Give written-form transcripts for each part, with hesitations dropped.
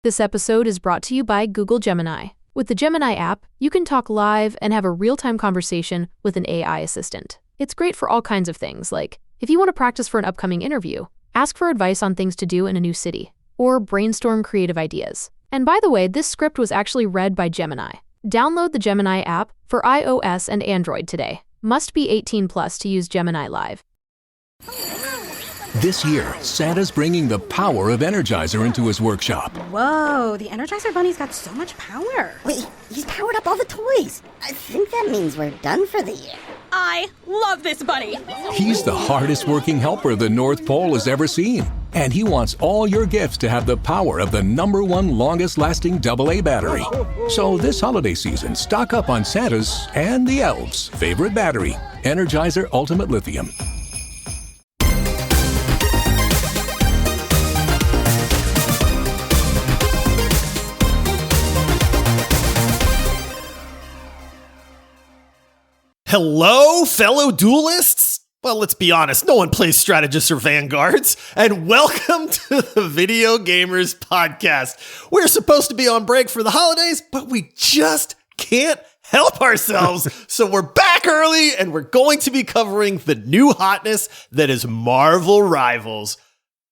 This episode is brought to you by Google Gemini. With the Gemini app, you can talk live and have a real-time conversation with an AI assistant. It's great for all kinds of things, like if you want to practice for an upcoming interview, ask for advice on things to do in a new city, or brainstorm creative ideas. And by the way, this script was actually read by Gemini. Download the Gemini app for iOS and Android today. Must be 18 plus to use Gemini Live. This year, Santa's bringing the power of Energizer into his workshop. Whoa, the Energizer Bunny's got so much power. Wait, he's powered up all the toys. I think that means we're done for the year. I love this bunny. He's the hardest working helper the North Pole has ever seen. And he wants all your gifts to have the power of the #1 longest lasting AA battery. So this holiday season, stock up on Santa's and the elves' favorite battery, Energizer Ultimate Lithium. Hello, fellow duelists? Well, let's be honest, no one plays strategists or vanguards. And welcome to the Video Gamers Podcast. We're supposed to be on break for the holidays, but we just can't help ourselves. So we're back early, and we're going to be covering the new hotness that is Marvel Rivals.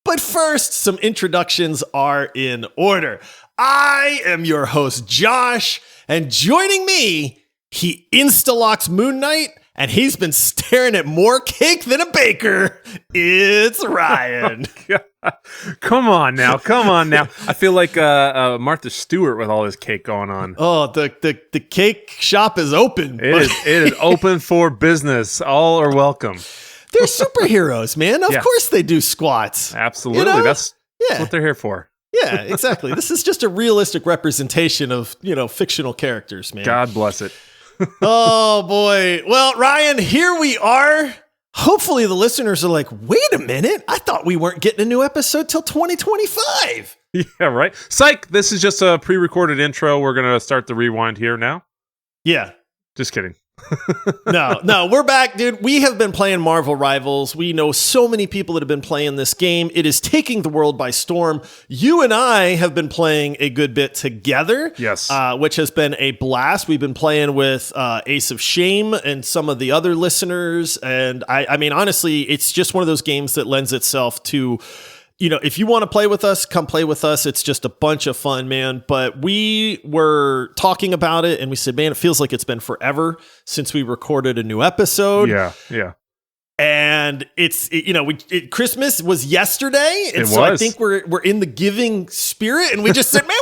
But first, some introductions are in order. I am your host, Josh, and joining me, he insta-locks Moon Knight, and he's been staring at more cake than a baker. It's Ryan. Oh, come on now. I feel like Martha Stewart with all this cake going on. Oh, the cake shop is open. It is open for business. All are welcome. They're superheroes, man. Of course they do squats. Absolutely. You know? That's what they're here for. Yeah, exactly. This is just a realistic representation of, fictional characters, man. God bless it. Oh, boy. Well, Ryan, here we are. Hopefully the listeners are like, wait a minute. I thought we weren't getting a new episode till 2025. Yeah, right. Psych. This is just a pre-recorded intro. We're going to start the rewind here now. Yeah. Just kidding. No, we're back, dude. We have been playing Marvel Rivals. We know so many people that have been playing this game. It is taking the world by storm. You and I have been playing a good bit together. Yes. Which has been a blast. We've been playing with Ace of Shame and some of the other listeners. And I mean, honestly, it's just one of those games that lends itself to, if you want to play with us, come play with us. It's just a bunch of fun, man. But we were talking about it and we said, man, it feels like it's been forever since we recorded a new episode. Yeah. And Christmas was yesterday. And I think we're in the giving spirit. And we just said, man,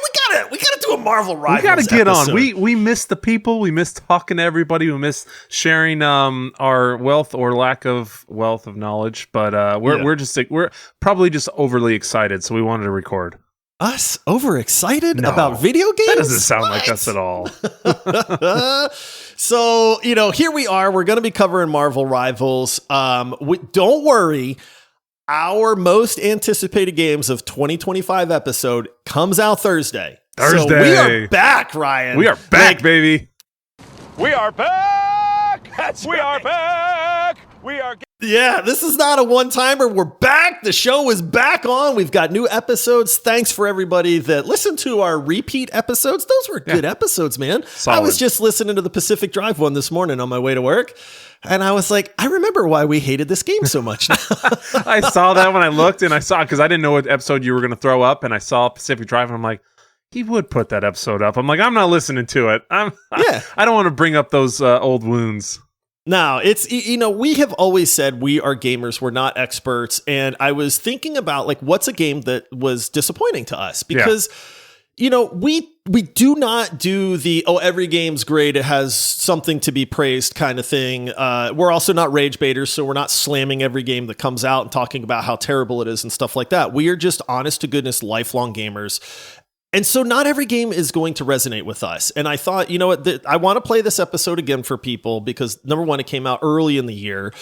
we gotta do a Marvel Rivals. We gotta get episode. on. We miss the people. We miss talking to everybody. We miss sharing our wealth or lack of wealth of knowledge. But we're probably just overly excited. So we wanted to record. Us overexcited about video games? That doesn't sound like us at all. So, here we are. We're going to be covering Marvel Rivals. Don't worry. Our most anticipated games of 2025 episode comes out Thursday. So we are back, Ryan. We are back, baby. We are back. Are back. We are. Yeah, this is not a one-timer. We're back. The show is back on. We've got new episodes. Thanks for everybody that listened to our repeat episodes. Those were good episodes, man. Solid. I was just listening to the Pacific Drive one this morning on my way to work, and I was like, I remember why we hated this game so much now. I saw that when I looked, and I saw, because I didn't know what episode you were going to throw up, and I saw Pacific Drive, and I'm like, he would put that episode up. I'm like, I'm not listening to it. I don't want to bring up those old wounds. No, it's, we have always said we are gamers. We're not experts. And I was thinking about what's a game that was disappointing to us because, we do not do the, every game's great. It has something to be praised kind of thing. We're also not rage baiters. So we're not slamming every game that comes out and talking about how terrible it is and stuff like that. We are just honest to goodness, lifelong gamers. And so not every game is going to resonate with us. And I thought, I want to play this episode again for people because number one, it came out early in the year.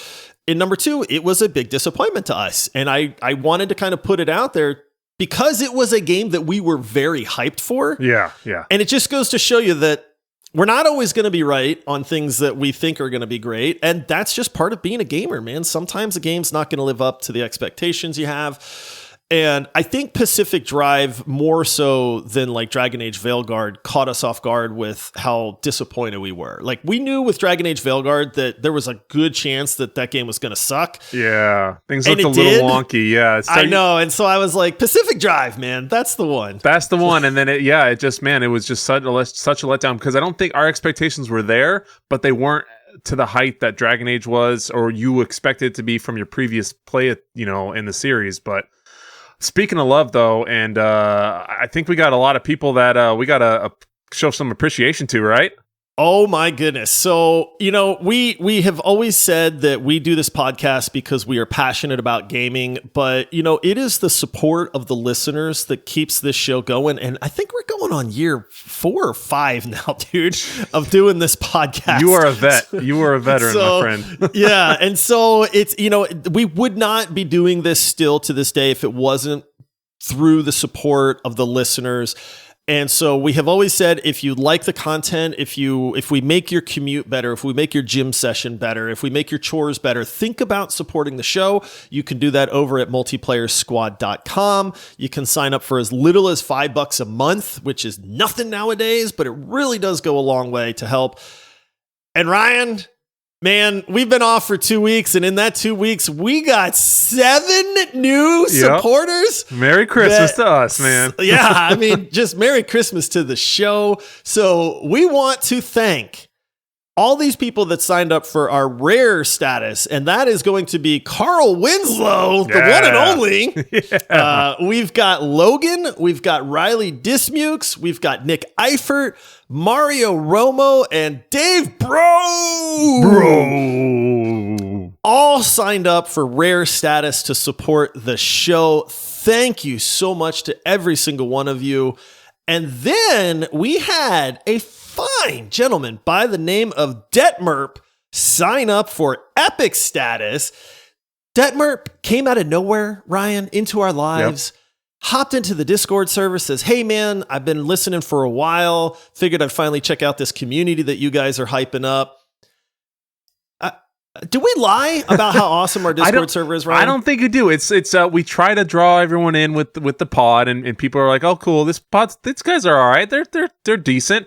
And number two, it was a big disappointment to us. And I wanted to kind of put it out there because it was a game that we were very hyped for. Yeah. And it just goes to show you that we're not always going to be right on things that we think are going to be great. And that's just part of being a gamer, man. Sometimes a game's not going to live up to the expectations you have. And I think Pacific Drive, more so than like Dragon Age Veilguard, caught us off guard with how disappointed we were. Like, we knew with Dragon Age Veilguard that there was a good chance that that game was going to suck. Yeah, things looked a little wonky. Yeah, I know. And so I was like, Pacific Drive, man, that's the one. That's the one. And then it was just such a letdown, because I don't think our expectations were there, but they weren't to the height that Dragon Age was, or you expected it to be from your previous play, in the series. But speaking of love, though, and I think we got a lot of people that we got to show some appreciation to, right? Oh my goodness. So, we have always said that we do this podcast because we are passionate about gaming, but, it is the support of the listeners that keeps this show going. And I think we're going on year 4 or 5 now, dude, of doing this podcast. You are a vet. You are a veteran, my friend. Yeah. And so it's, we would not be doing this still to this day if it wasn't through the support of the listeners. And so we have always said, if you like the content, if we make your commute better, if we make your gym session better, if we make your chores better, think about supporting the show. You can do that over at multiplayersquad.com. You can sign up for as little as $5 a month, which is nothing nowadays, but it really does go a long way to help. And Ryan, man, we've been off for 2 weeks, and in that 2 weeks, we got 7 new supporters. Merry Christmas to us, man. Yeah, I mean, just Merry Christmas to the show. So we want to thank all these people that signed up for our rare status, and that is going to be Carl Winslow, the one and only. We've got Logan, we've got Riley Dismukes, we've got Nick Eifert, Mario Romo, and Dave Bro. All signed up for rare status to support the show. Thank you so much to every single one of you. And then we had a fine gentleman by the name of Detmerp sign up for epic status. Detmerp came out of nowhere, Ryan, into our lives. Yep. Hopped into the Discord server, says, hey man, I've been listening for a while. Figured I'd finally check out this community that you guys are hyping up. Do we lie about how awesome our Discord server is, Ryan? I don't think you do. It's we try to draw everyone in with the pod, and people are like, oh cool, these guys are all right. They're decent.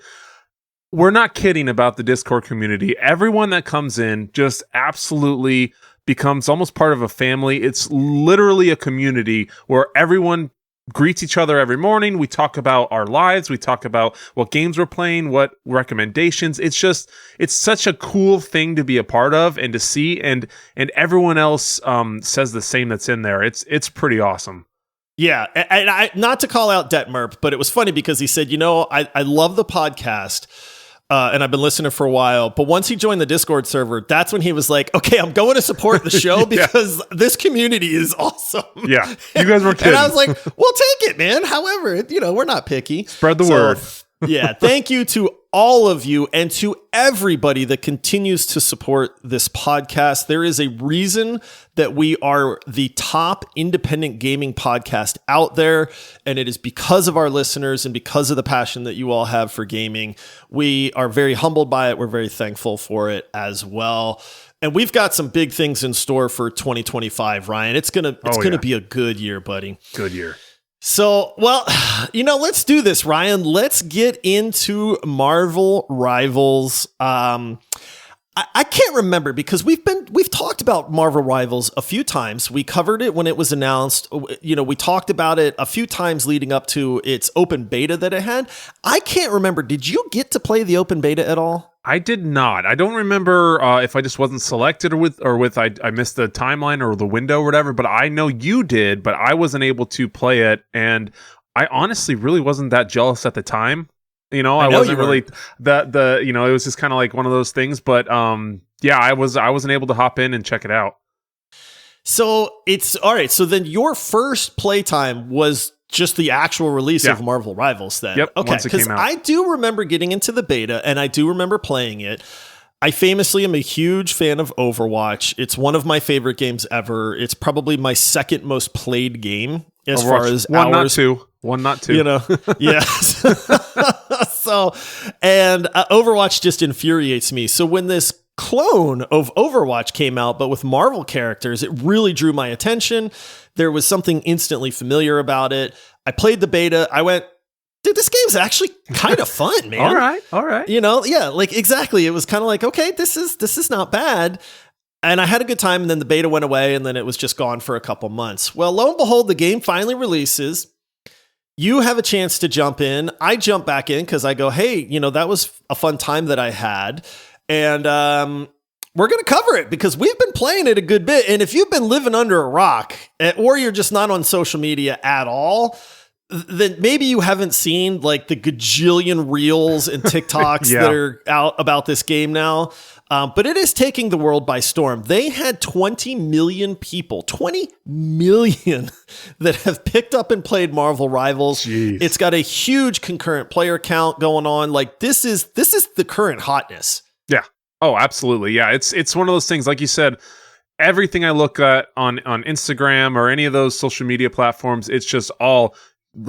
We're not kidding about the Discord community. Everyone that comes in just absolutely becomes almost part of a family. It's literally a community where everyone greets each other every morning. We talk about our lives. We talk about what games we're playing, what recommendations. It's such a cool thing to be a part of and to see. And everyone else says the same that's in there. It's pretty awesome. Yeah. And I, not to call out Detmerp, but it was funny because he said, I love the podcast. And I've been listening for a while, but once he joined the Discord server, that's when he was like, okay, I'm going to support the show because this community is awesome. Yeah, you guys were kidding. And I was like, well, take it, man. However, we're not picky. Spread the word. Yeah, thank you to all of you and to everybody that continues to support this podcast. There is a reason that we are the top independent gaming podcast out there, and it is because of our listeners and because of the passion that you all have for gaming. We are very humbled by it. We're very thankful for it as well. And we've got some big things in store for 2025, Ryan. It's gonna be a good year, buddy. Good year. So, well, let's do this, Ryan. Let's get into Marvel Rivals. I can't remember because we've talked about Marvel Rivals a few times. We covered it when it was announced. We talked about it a few times leading up to its open beta that it had. I can't remember. Did you get to play the open beta at all? I did not. I don't remember if I just wasn't selected or I missed the timeline or the window or whatever, but I know you did, but I wasn't able to play it. And I honestly really wasn't that jealous at the time. I wasn't really it was just kind of like one of those things, but I wasn't able to hop in and check it out. So it's all right. So then your first playtime was just the actual release of Marvel Rivals then. Yep. Okay. Because I do remember getting into the beta and I do remember playing it. I famously am a huge fan of Overwatch. It's one of my favorite games ever. It's probably my second most played game as far as one, hours. One, not two. Yes. So, and Overwatch just infuriates me. So when this clone of Overwatch came out, but with Marvel characters. It really drew my attention. There was something instantly familiar about it. I played the beta. I went, dude, this game's actually kind of fun, man. All right. Yeah, like exactly. It was kind of like, okay, this is not bad. And I had a good time, and then the beta went away, and then it was just gone for a couple months. Well, lo and behold, the game finally releases. You have a chance to jump in. I jump back in because I go, hey, that was a fun time that I had. And we're going to cover it because we've been playing it a good bit. And if you've been living under a rock, or you're just not on social media at all, then maybe you haven't seen like the gajillion reels and TikToks that are out about this game now. But it is taking the world by storm. They had 20 million people, 20 million that have picked up and played Marvel Rivals. Jeez. It's got a huge concurrent player count going on. Like this is the current hotness. Yeah. Oh, absolutely. Yeah. It's one of those things, like you said, everything I look at on Instagram or any of those social media platforms, it's just all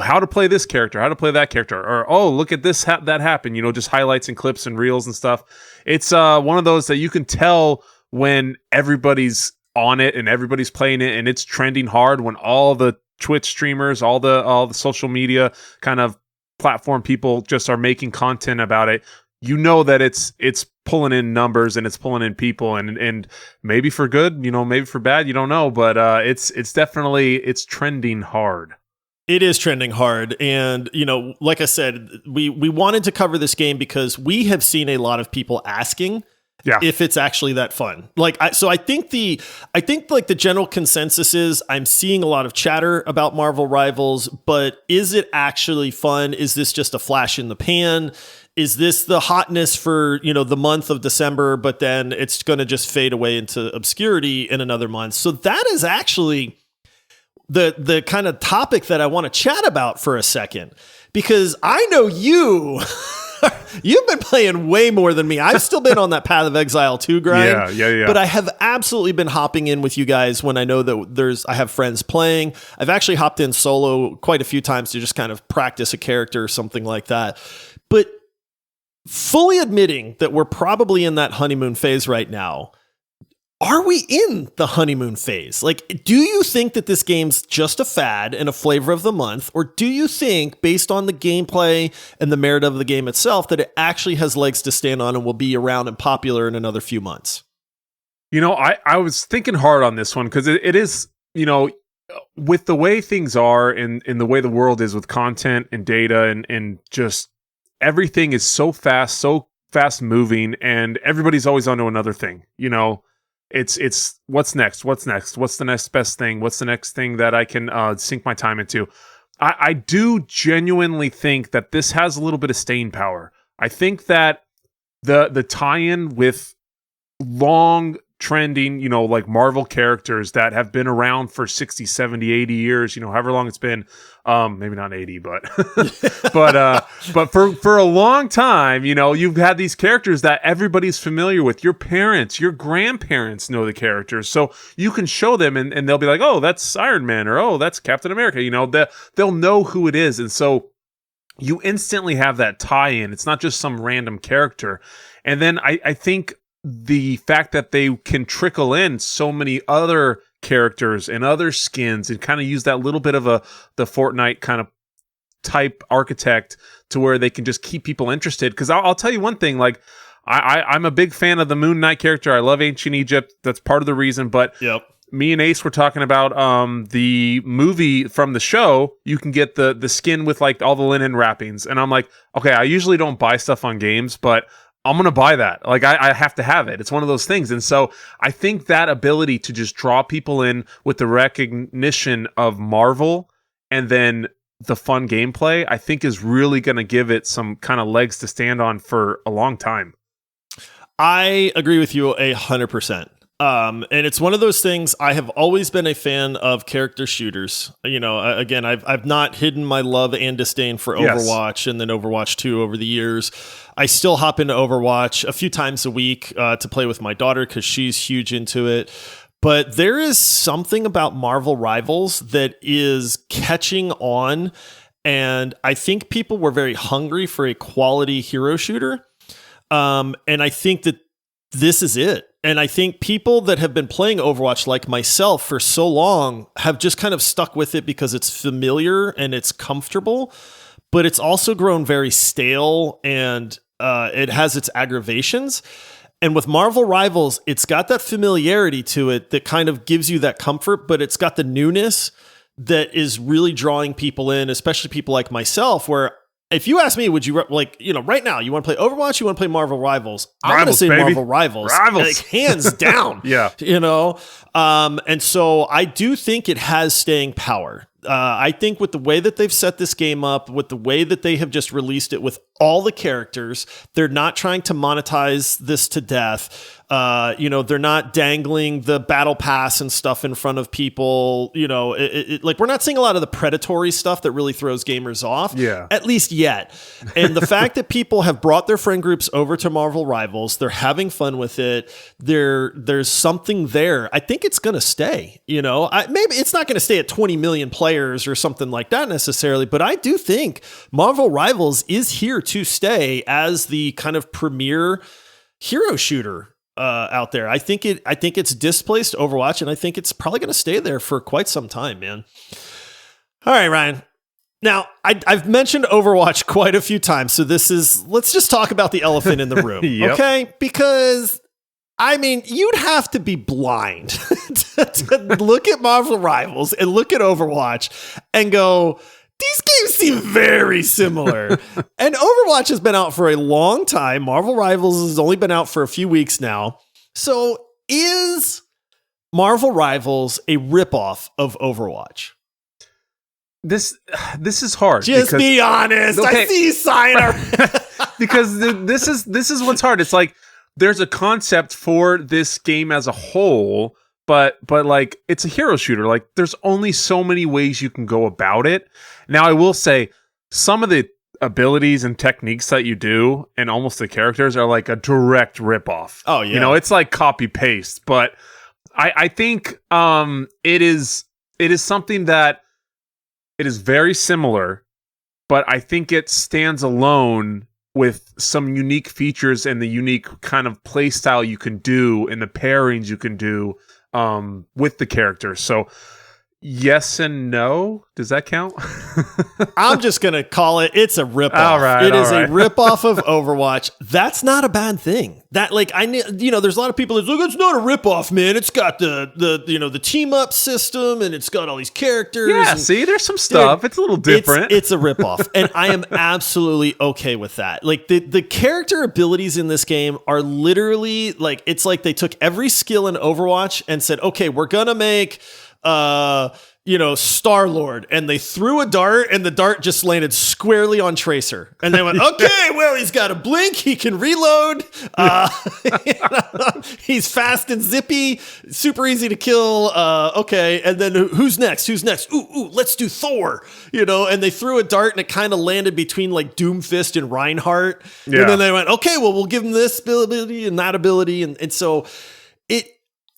how to play this character, how to play that character, or, oh, look at this, that happened, just highlights and clips and reels and stuff. It's one of those that you can tell when everybody's on it and everybody's playing it and it's trending hard, when all the Twitch streamers, all the social media kind of platform people just are making content about it. That it's pulling in numbers and it's pulling in people and maybe for good, maybe for bad, you don't know, but it's definitely, it's trending hard. It is trending hard. And, like I said, we wanted to cover this game because we have seen a lot of people asking if it's actually that fun. I think like the general consensus is I'm seeing a lot of chatter about Marvel Rivals, but is it actually fun? Is this just a flash in the pan? Is this the hotness for, the month of December, but then it's going to just fade away into obscurity in another month? So that is actually the kind of topic that I want to chat about for a second, because I know you've been playing way more than me. I've still been on that Path of Exile 2 grind. Yeah. But I have absolutely been hopping in with you guys when I know that I have friends playing. I've actually hopped in solo quite a few times to just kind of practice a character or something like that. But fully admitting that we're probably in that honeymoon phase right now, are we in the honeymoon phase? Do you think that this game's just a fad and a flavor of the month? Or do you think, based on the gameplay and the merit of the game itself, that it actually has legs to stand on and will be around and popular in another few months? I was thinking hard on this one because it is, with the way things are and the way the world is with content and data and just everything is so fast moving, and everybody's always onto another thing, It's what's next? What's the next best thing? What's the next thing that I can sink my time into? I do genuinely think that this has a little bit of staying power. I think that the tie-in with long trending, like Marvel characters that have been around for 60, 70, 80 years, however long it's been, maybe not 80, but but for a long time, you've had these characters that everybody's familiar with. Your parents, your grandparents know the characters, so you can show them and they'll be like, oh, that's Iron Man, or oh, that's Captain America. They'll know who it is, and so you instantly have that tie-in. It's not just some random character. And then I think the fact that they can trickle in so many other characters and other skins and kind of use that little bit of the Fortnite kind of type architect to where they can just keep people interested. Because I'll tell you one thing, I'm a big fan of the Moon Knight character. I love Ancient Egypt. That's part of the reason. But me and Ace were talking about the movie from the show. You can get the skin with all the linen wrappings. And I'm like, okay, I usually don't buy stuff on games, but I'm going to buy that. I have to have it. It's one of those things. And so I think that ability to just draw people in with the recognition of Marvel and then the fun gameplay, I think is really going to give it some kind of legs to stand on for a long time. I agree with you 100%. And it's one of those things. I have always been a fan of character shooters. Again, I've not hidden my love and disdain for Overwatch and then Overwatch 2 over the years. I still hop into Overwatch a few times a week to play with my daughter because she's huge into it. But there is something about Marvel Rivals that is catching on. And I think people were very hungry for a quality hero shooter. And I think that this is it. And I think people that have been playing Overwatch like myself for so long have just kind of stuck with it because it's familiar and it's comfortable, but it's also grown very stale and it has its aggravations. And with Marvel Rivals, it's got that familiarity to it that kind of gives you that comfort, but it's got the newness that is really drawing people in, especially people like myself, where if you ask me, would you right now, you want to play Overwatch, you want to play Marvel Rivals? I'm going to say baby. Marvel Rivals. Like, hands down. Yeah. And so I do think it has staying power. I think with the way that they've set this game up, with the way that they have just released it with all the characters, they're not trying to monetize this to death. They're not dangling the battle pass and stuff in front of people. Like, we're not seeing a lot of the predatory stuff that really throws gamers off. Yeah. At least yet. And the fact that people have brought their friend groups over to Marvel Rivals, they're having fun with it. There's something there. I think it's going to stay. Maybe it's not going to stay at 20 million players or something like that necessarily, but I do think Marvel Rivals is here to stay as the kind of premier hero shooter out there. I think it's displaced Overwatch, and I think it's probably going to stay there for quite some time, man. All right, Ryan. Now, I've mentioned Overwatch quite a few times, so let's just talk about the elephant in the room, Yep. Okay? Because, you'd have to be blind to look at Marvel Rivals and look at Overwatch and go, these games seem very similar. And Overwatch has been out for a long time. Marvel Rivals has only been out for a few weeks now. So is Marvel Rivals a ripoff of Overwatch? This is hard. Just be honest. Okay. I see you sign because this is what's hard. It's like there's a concept for this game as a whole, but like it's a hero shooter. Like there's only so many ways you can go about it. Now I will say some of the abilities and techniques that you do and almost the characters are like a direct ripoff. Oh yeah. It's like copy paste, but I think it is something that it is very similar, but I think it stands alone with some unique features and the unique kind of play style you can do and the pairings you can do with the characters. So yes and no. Does that count? I'm just going to call it's a ripoff. All right. It is a ripoff of Overwatch. That's not a bad thing. That there's a lot of people that's like, it's not a ripoff, man. It's got the team up system and it's got all these characters. Yeah, see, there's some stuff. It's a little different. It's a ripoff. And I am absolutely okay with that. Like the character abilities in this game are literally like, it's like they took every skill in Overwatch and said, okay, we're going to make Star-Lord, and they threw a dart and the dart just landed squarely on Tracer, and they went, okay, well, he's got a blink, he can reload, he's fast and zippy, super easy to kill, okay, and then who's next, ooh, let's do Thor, and they threw a dart and it kind of landed between like Doomfist and Reinhardt, and then they went, okay, well, we'll give him this ability and that ability, and so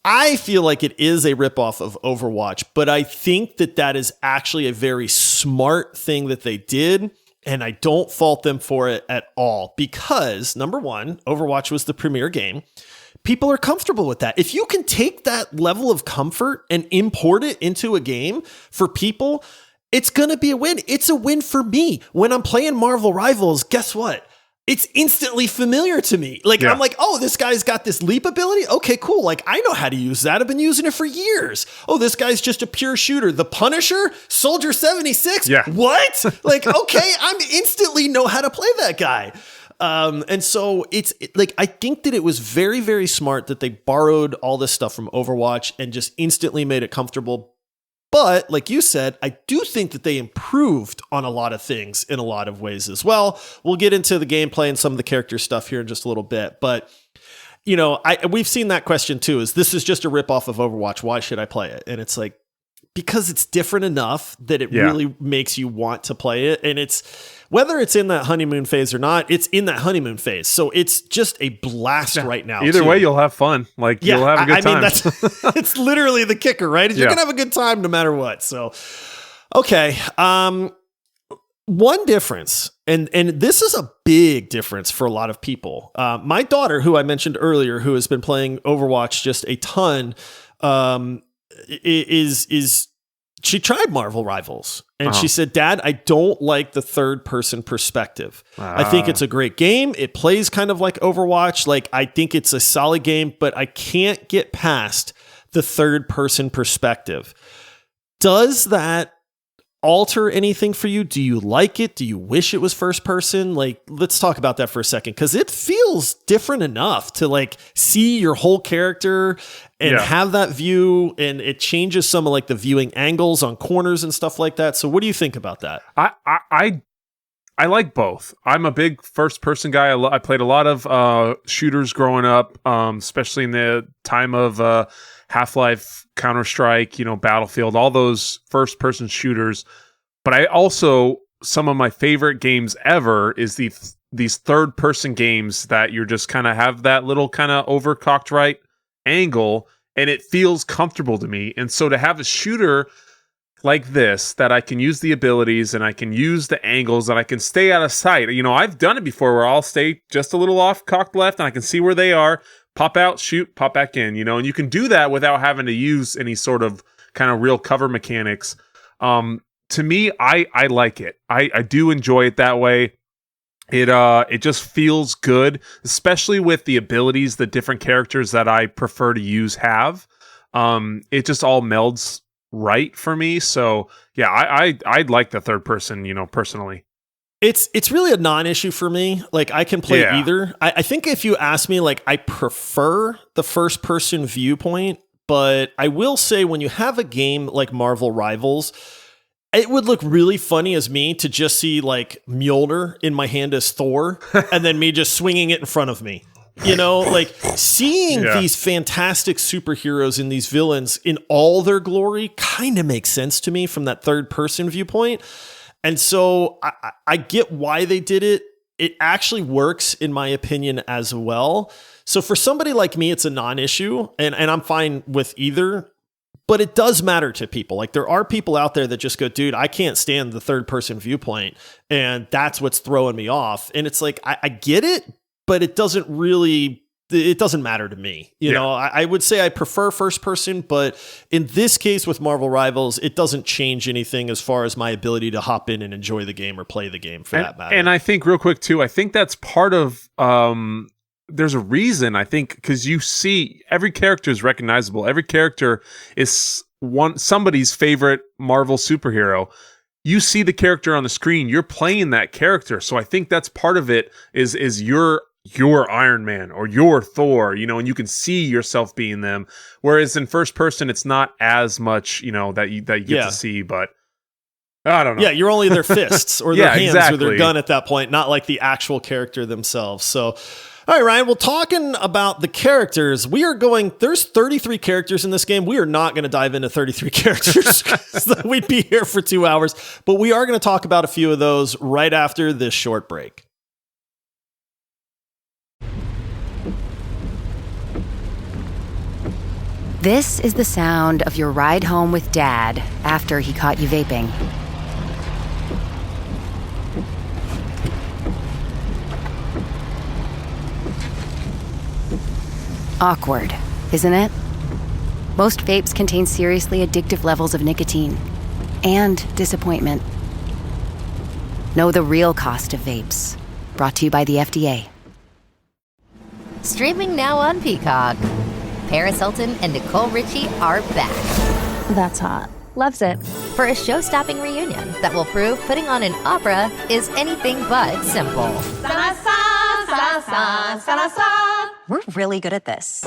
I feel like it is a ripoff of Overwatch, but I think that is actually a very smart thing that they did, and I don't fault them for it at all because, number one, Overwatch was the premier game. People are comfortable with that. If you can take that level of comfort and import it into a game for people, it's going to be a win. It's a win for me. When I'm playing Marvel Rivals, guess what? It's instantly familiar to me. Like, I'm like, oh, this guy's got this leap ability. Okay, cool. Like, I know how to use that. I've been using it for years. Oh, this guy's just a pure shooter. The Punisher, Soldier 76. Yeah. What? Like, okay, I'm instantly know how to play that guy. And so I think that it was very, very smart that they borrowed all this stuff from Overwatch and just instantly made it comfortable. But like you said, I do think that they improved on a lot of things in a lot of ways as well. We'll get into the gameplay and some of the character stuff here in just a little bit. But, we've seen that question too, is this is just a ripoff of Overwatch. Why should I play it? And it's like, because it's different enough that it really makes you want to play it. And it's, whether it's in that honeymoon phase or not, it's in that honeymoon phase. So it's just a blast right now. Either way, you'll have fun. Like, you'll have a good time. It's literally the kicker, right? You're going to have a good time no matter what. So, okay. One difference And this is a big difference for a lot of people. My daughter, who I mentioned earlier, who has been playing Overwatch just a ton, she tried Marvel Rivals, and she said, Dad, I don't like the third person perspective. I think it's a great game. It plays kind of like Overwatch. Like, I think it's a solid game, but I can't get past the third person perspective. Does that alter anything for you? Do you like it? Do you wish it was first person? Like, let's talk about that for a second, because it feels different enough to like see your whole character and have that view, and it changes some of like the viewing angles on corners and stuff like that. So what do you think about that? I like both. I'm a big first person guy. I played a lot of shooters growing up, especially in the time of Half-Life, Counter-Strike, Battlefield, all those first person shooters. But I also, some of my favorite games ever is these third person games that you're just kind of have that little kind of overcocked right angle, and it feels comfortable to me. And so to have a shooter like this, that I can use the abilities and I can use the angles and I can stay out of sight. I've done it before where I'll stay just a little off cocked left and I can see where they are, pop out, shoot, pop back in, and you can do that without having to use any sort of kind of real cover mechanics. To me, I like it. I do enjoy it that way. It just feels good, especially with the abilities the different characters that I prefer to use have. It just all melds right for me. So yeah, I'd like the third person, personally. It's really a non-issue for me. Like, I can play either. I think if you ask me, like, I prefer the first person viewpoint, but I will say when you have a game like Marvel Rivals, it would look really funny as me to just see like Mjolnir in my hand as Thor and then me just swinging it in front of me. Like seeing these fantastic superheroes and these villains in all their glory kind of makes sense to me from that third person viewpoint. And so I get why they did it. It actually works, in my opinion, as well. So for somebody like me, it's a non-issue, and I'm fine with either. But it does matter to people. Like, there are people out there that just go, dude, I can't stand the third person viewpoint, and that's what's throwing me off. And it's like, I get it, but it doesn't matter to me. I would say I prefer first person, but in this case with Marvel Rivals, it doesn't change anything as far as my ability to hop in and enjoy the game or play the game for that matter. And I think real quick too, I think that's part of, there's a reason, I think, because you see every character is recognizable. Every character is somebody's favorite Marvel superhero. You see the character on the screen, you're playing that character. So I think that's part of it is your Iron Man or your Thor, and you can see yourself being them. Whereas in first person, it's not as much, that you get to see, but I don't know. Yeah, you're only their fists or their hands or their gun at that point, not like the actual character themselves. So, all right, Ryan, well, talking about the characters, there's 33 characters in this game. We are not going to dive into 33 characters because we'd be here for 2 hours, but we are going to talk about a few of those right after this short break. This is the sound of your ride home with Dad after he caught you vaping. Awkward, isn't it? Most vapes contain seriously addictive levels of nicotine and disappointment. Know the real cost of vapes. Brought to you by the FDA. Streaming now on Peacock. Paris Hilton and Nicole Richie are back. That's hot. Loves it. For a show-stopping reunion that will prove putting on an opera is anything but simple. We're really good at this.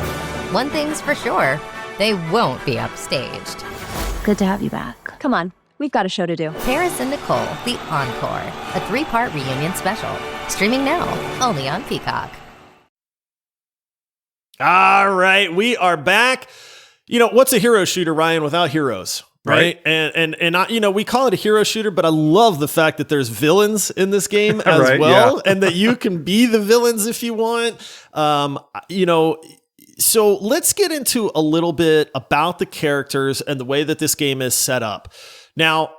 One thing's for sure, they won't be upstaged. Good to have you back. Come on, we've got a show to do. Paris and Nicole, The Encore, a 3-part reunion special. Streaming now, only on Peacock. All right, we are back. What's a hero shooter, Ryan, without heroes? Right. And we call it a hero shooter, but I love the fact that there's villains in this game as well, and that you can be the villains if you want. So let's get into a little bit about the characters and the way that this game is set up. Now,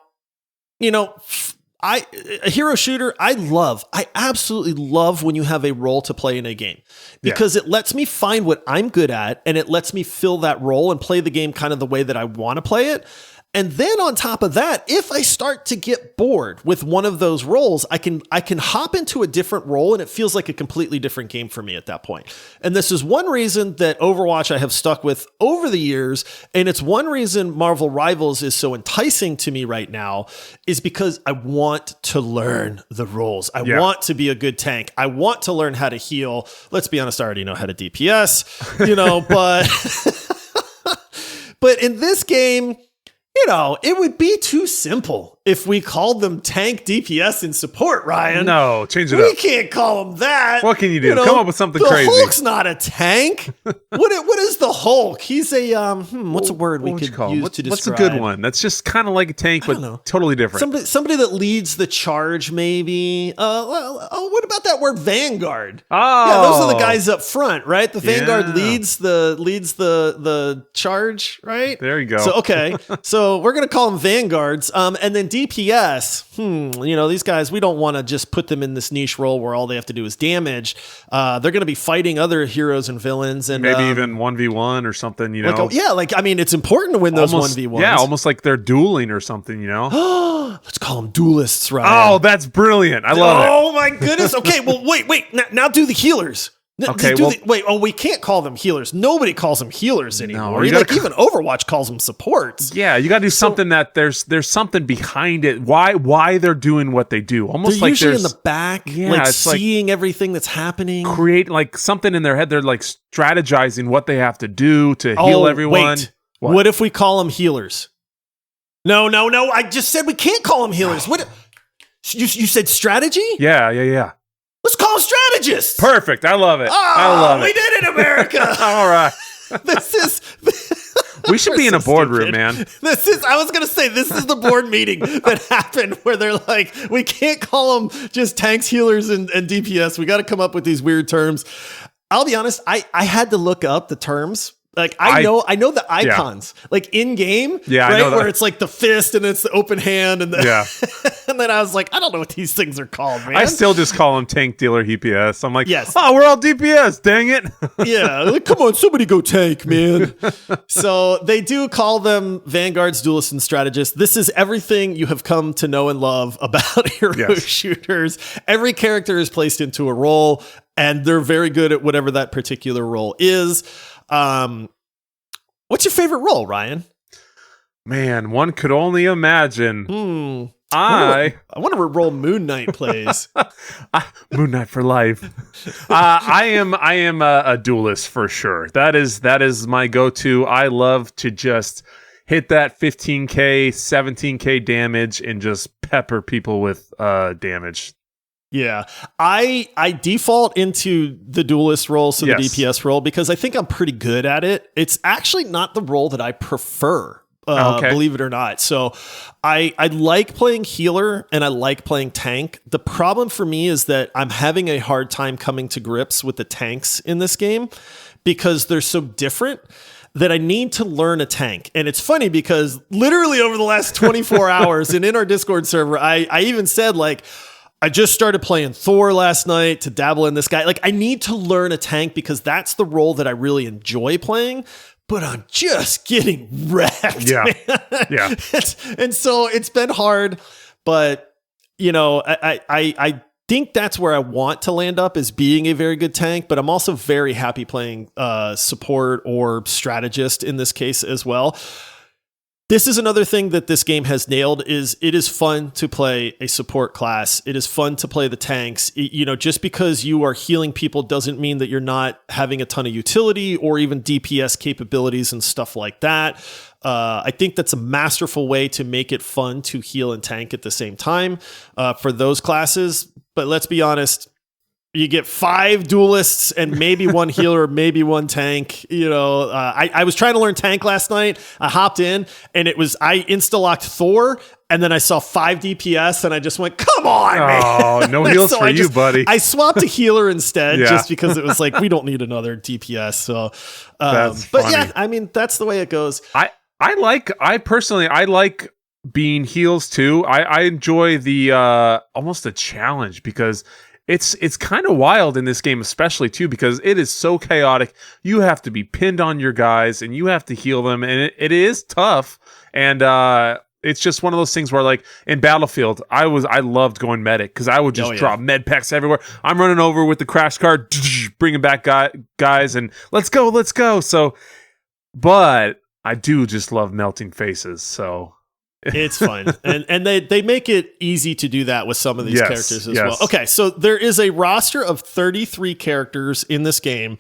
a hero shooter, I absolutely love when you have a role to play in a game because it lets me find what I'm good at and it lets me fill that role and play the game kind of the way that I want to play it. And then on top of that, if I start to get bored with one of those roles, I can hop into a different role and it feels like a completely different game for me at that point. And this is one reason that Overwatch I have stuck with over the years. And it's one reason Marvel Rivals is so enticing to me right now is because I want to learn the roles. I want to be a good tank. I want to learn how to heal. Let's be honest, I already know how to DPS, but in this game, it would be too simple if we called them tank, DPS, and support, Ryan. No, change it up. We can't call them that. What can you do? Come up with something crazy. The Hulk's not a tank. What is the Hulk? He's a, what's a word we could use to describe? What's a good one? That's just kind of like a tank, but totally different. Somebody that leads the charge, maybe. What about that word Vanguard? Oh. Yeah, those are the guys up front, right? The Vanguard leads the charge, right? There you go. So, okay. So we're going to call them Vanguards. And then DPS, these guys, we don't want to just put them in this niche role where all they have to do is damage. They're going to be fighting other heroes and villains. And maybe even 1v1 or something, it's important to win those 1v1s. Yeah, almost like they're dueling or something, Let's call them duelists, right? Oh, that's brilliant. I love it. Oh, my goodness. Okay, well, wait. Now do the healers. Okay, we can't call them healers. Nobody calls them healers anymore. No, even Overwatch calls them supports. Yeah, you got to do something that there's something behind it. Why they're doing what they do? Almost they're like usually in the back, it's seeing everything that's happening. Create like something in their head. They're like strategizing what they have to do to heal everyone. Wait. What if we call them healers? No. I just said we can't call them healers. What? You said strategy? Yeah. Let's call them strategists. Perfect. I love it. We did it, America. All right. We should be in a boardroom, man. I was going to say, this is the board meeting that happened where they're like, we can't call them just tanks, healers, and DPS. We got to come up with these weird terms. I'll be honest. I had to look up the terms. Like I know the icons, like in game, right? Where it's like the fist and it's the open hand, and and then I was like, I don't know what these things are called, man. I still just call them tank, dealer, DPS. I'm like, yes. Oh, we're all DPS. Dang it. Yeah, like, come on, somebody go tank, man. So they do call them Vanguards, duelists, and strategists. This is everything you have come to know and love about hero shooters. Every character is placed into a role, and they're very good at whatever that particular role is. What's your favorite role, Ryan? Man, one could only imagine. I wonder what role Moon Knight plays. Moon Knight for life. I am a duelist for sure. That is my go-to. I love to just hit that 15k, 17k damage and just pepper people with damage. Yeah, I default into the duelist role, so the DPS role, because I think I'm pretty good at it. It's actually not the role that I prefer, believe it or not. So I like playing healer and I like playing tank. The problem for me is that I'm having a hard time coming to grips with the tanks in this game because they're so different that I need to learn a tank. And it's funny because literally over the last 24 hours and in our Discord server, I even said like, I just started playing Thor last night to dabble in this guy. Like, I need to learn a tank because that's the role that I really enjoy playing, but I'm just getting wrecked. Yeah. Man. Yeah. And so it's been hard, but I think that's where I want to land up, is being a very good tank, but I'm also very happy playing support or strategist in this case as well. This is another thing that this game has nailed, is it is fun to play a support class. It is fun to play the tanks. Just because you are healing people doesn't mean that you're not having a ton of utility or even DPS capabilities and stuff like that. I think that's a masterful way to make it fun to heal and tank at the same time for those classes. But let's be honest, you get 5 duelists and maybe one healer, maybe one tank. I was trying to learn tank last night. I hopped in and I insta-locked Thor, and then I saw 5 DPS and I just went, come on, man. Oh, no heals for you, buddy. I swapped to healer instead just because it was like, we don't need another DPS. So, that's funny. Yeah, I mean, that's the way it goes. I like being heals too. I enjoy the almost a challenge because it's kind of wild in this game, especially too, because it is so chaotic. You have to be pinned on your guys and you have to heal them, and it is tough. And it's just one of those things where, like in Battlefield, I loved going medic because I would just drop med packs everywhere. I'm running over with the crash cart, bringing back guys, and let's go. So, but I do just love melting faces. So. It's fun. And they make it easy to do that with some of these characters as well. Okay, so there is a roster of 33 characters in this game.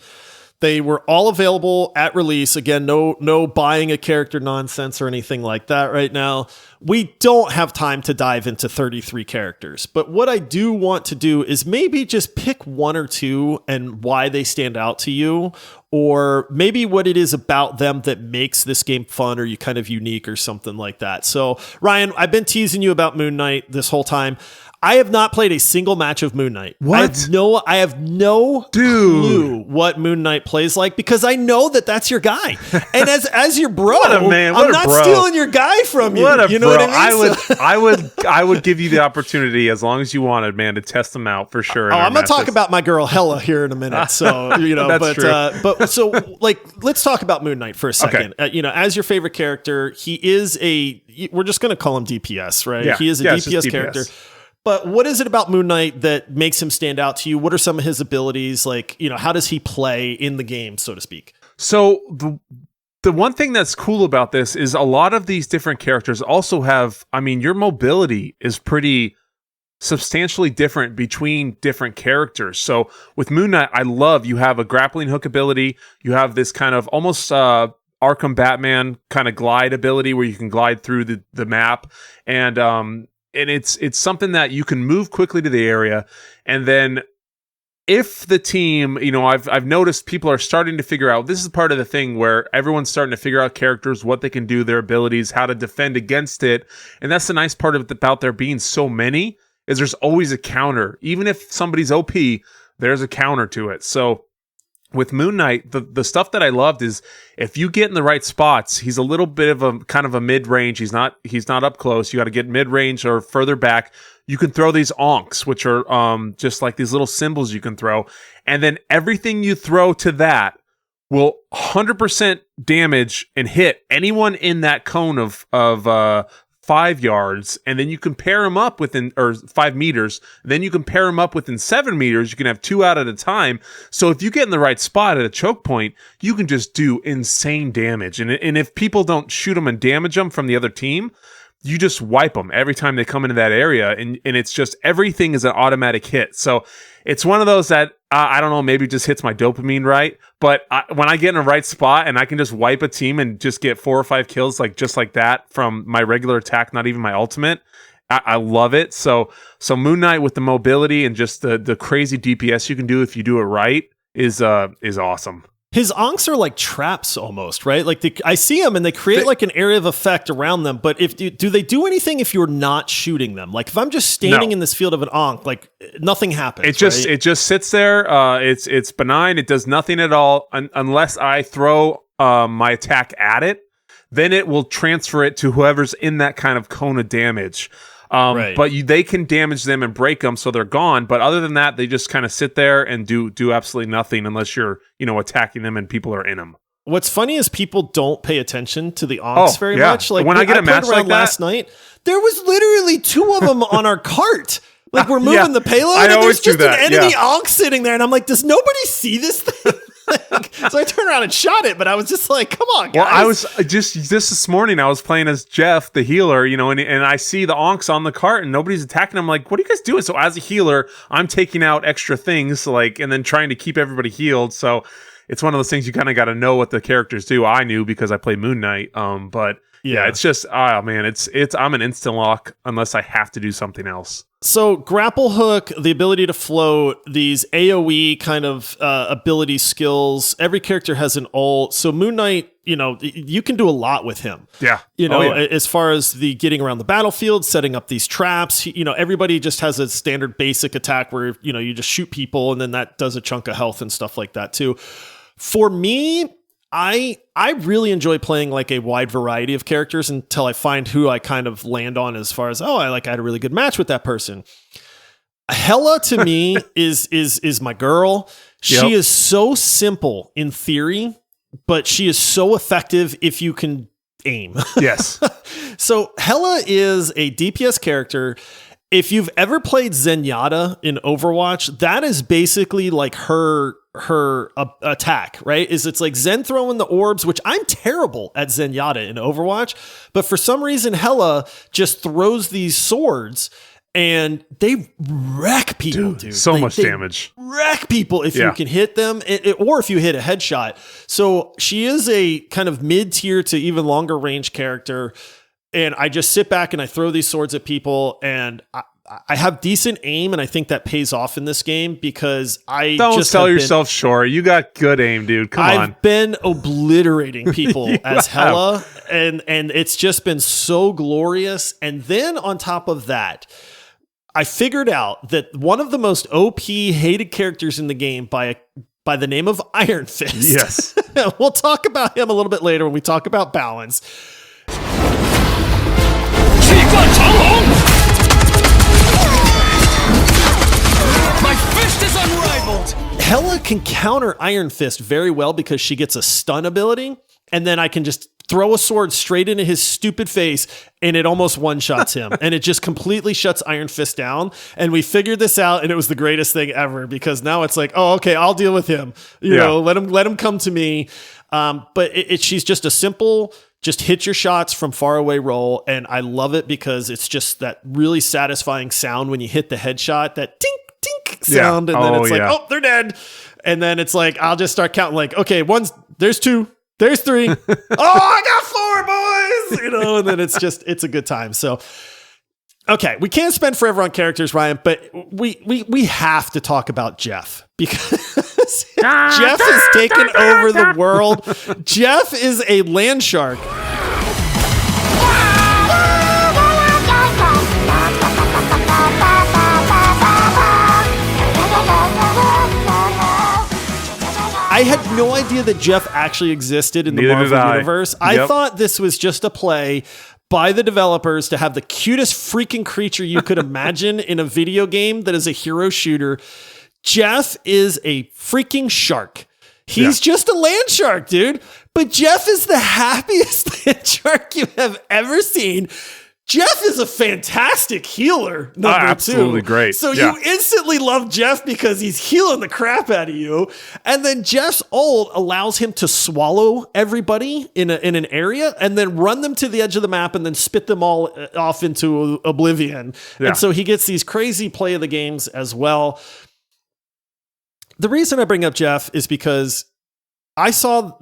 They were all available at release. Again, no buying a character nonsense or anything like that right now. We don't have time to dive into 33 characters. But what I do want to do is maybe just pick one or two and why they stand out to you, or maybe what it is about them that makes this game fun or you kind of unique or something like that. So, Ryan, I've been teasing you about Moon Knight this whole time. I have not played a single match of Moon Knight. What? I have no clue what Moon Knight plays like because I know that that's your guy. And as your bro, I'm not stealing your guy from you. You know what I mean? I would give you the opportunity as long as you wanted, man, to test them out for sure. I'm going to talk about my girl Hella here in a minute. So, but so like, let's talk about Moon Knight for a second. Okay. As your favorite character, he is we're just going to call him DPS, right? Yeah. He is a DPS character. But what is it about Moon Knight that makes him stand out to you? What are some of his abilities? Like, how does he play in the game, so to speak? So the one thing that's cool about this is a lot of these different characters also have, your mobility is pretty substantially different between different characters. So with Moon Knight, I love you have a grappling hook ability. You have this kind of almost Arkham Batman kind of glide ability where you can glide through the map. And it's something that you can move quickly to the area. And then if the team, I've noticed people are starting to figure out, this is part of the thing where everyone's starting to figure out characters, what they can do, their abilities, how to defend against it. And that's the nice part about there being so many is there's always a counter. Even if somebody's OP, there's a counter to it. So with Moon Knight, the stuff that I loved is if you get in the right spots, he's a little bit of a kind of a mid-range. He's not up close. You got to get mid-range or further back. You can throw these onks, which are just like these little symbols you can throw. And then everything you throw to that will 100% damage and hit anyone in that cone of 5 yards, and then you can pair them up or 5 meters. Then you can pair them up within 7 meters. You can have 2 out at a time. So if you get in the right spot at a choke point, you can just do insane damage. And if people don't shoot them and damage them from the other team, you just wipe them every time they come into that area. And it's just everything is an automatic hit. So it's one of those that I don't know, maybe just hits my dopamine right. But when I get in the right spot and I can just wipe a team and just get 4 or 5 kills just like that from my regular attack, not even my ultimate, I love it. So Moon Knight with the mobility and just the crazy DPS you can do if you do it right is awesome. His onks are like traps almost, right? Like I see them and they create like an area of effect around them. But do they do anything if you're not shooting them? Like if I'm just standing in this field of an onk, like nothing happens. It just sits there. It's benign. It does nothing at all unless I throw my attack at it. Then it will transfer it to whoever's in that kind of cone of damage. But they can damage them and break them, so they're gone. But other than that, they just kind of sit there and do absolutely nothing unless you're, attacking them and people are in them. What's funny is people don't pay attention to the onks very much. Like when I get a match like that last night, there was literally 2 of them on our cart. Like we're moving the payload, and there's just an enemy onk sitting there, and I'm like, does nobody see this thing? So I turned around and shot it, but I was just like, come on, guys. Well, I was just this morning, I was playing as Jeff, the healer, and I see the onks on the cart and nobody's attacking. I'm like, what are you guys doing? So as a healer, I'm taking out extra things and then trying to keep everybody healed. So it's one of those things you kind of got to know what the characters do. I knew because I play Moon Knight. But yeah, it's just, I'm an instant lock unless I have to do something else. So grapple hook, the ability to float, these AoE kind of ability skills. Every character has an ult. So Moon Knight, you can do a lot with him. Yeah. As far as the getting around the battlefield, setting up these traps, everybody just has a standard basic attack where, you just shoot people and then that does a chunk of health and stuff like that too. For me, I really enjoy playing like a wide variety of characters until I find who I kind of land on as far as, I had a really good match with that person. Hella to me is my girl. She is so simple in theory, but she is so effective if you can aim. Yes. So Hella is a DPS character. If you've ever played Zenyatta in Overwatch, that is basically like her attack, right? It's like Zen throwing the orbs, which I'm terrible at Zenyatta in Overwatch, but for some reason Hella just throws these swords and they wreck people, dude. So much damage. Wreck people if you can hit them, or if you hit a headshot. So she is a kind of mid-tier to even longer range character. And I just sit back and I throw these swords at people, and I have decent aim, and I think that pays off in this game because don't sell yourself short. You got good aim, dude. Come on. I've been obliterating people as Hella, and it's just been so glorious. And then on top of that, I figured out that one of the most OP hated characters in the game by the name of Iron Fist. Yes. We'll talk about him a little bit later when we talk about balance. My fist is unrivaled. Hella can counter Iron Fist very well because she gets a stun ability, and then I can just throw a sword straight into his stupid face, and it almost one-shots him. And it just completely shuts Iron Fist down. And we figured this out, and it was the greatest thing ever because now it's like, oh, okay, I'll deal with him. You know, let him come to me. But she's just a simple, just hit your shots from far away roll. And I love it because it's just that really satisfying sound when you hit the headshot, that tink, tink sound. And then it's like, oh, they're dead. And then it's like, I'll just start counting like, okay, there's 2. There's 3. I got 4, boys. And then it's a good time. So, okay, we can't spend forever on characters, Ryan, but we have to talk about Jeff because Jeff has taken over the world. Jeff is a land shark. I had no idea that Jeff actually existed in the Marvel universe. I thought this was just a play by the developers to have the cutest freaking creature you could imagine in a video game that is a hero shooter. Jeff is a freaking shark. He's just a land shark, dude. But Jeff is the happiest land shark you have ever seen. Jeff is a fantastic healer, number 2. Absolutely great. So you instantly love Jeff because he's healing the crap out of you. And then Jeff's ult allows him to swallow everybody in an area and then run them to the edge of the map and then spit them all off into oblivion. Yeah. And so he gets these crazy play of the games as well. The reason I bring up Jeff is because I saw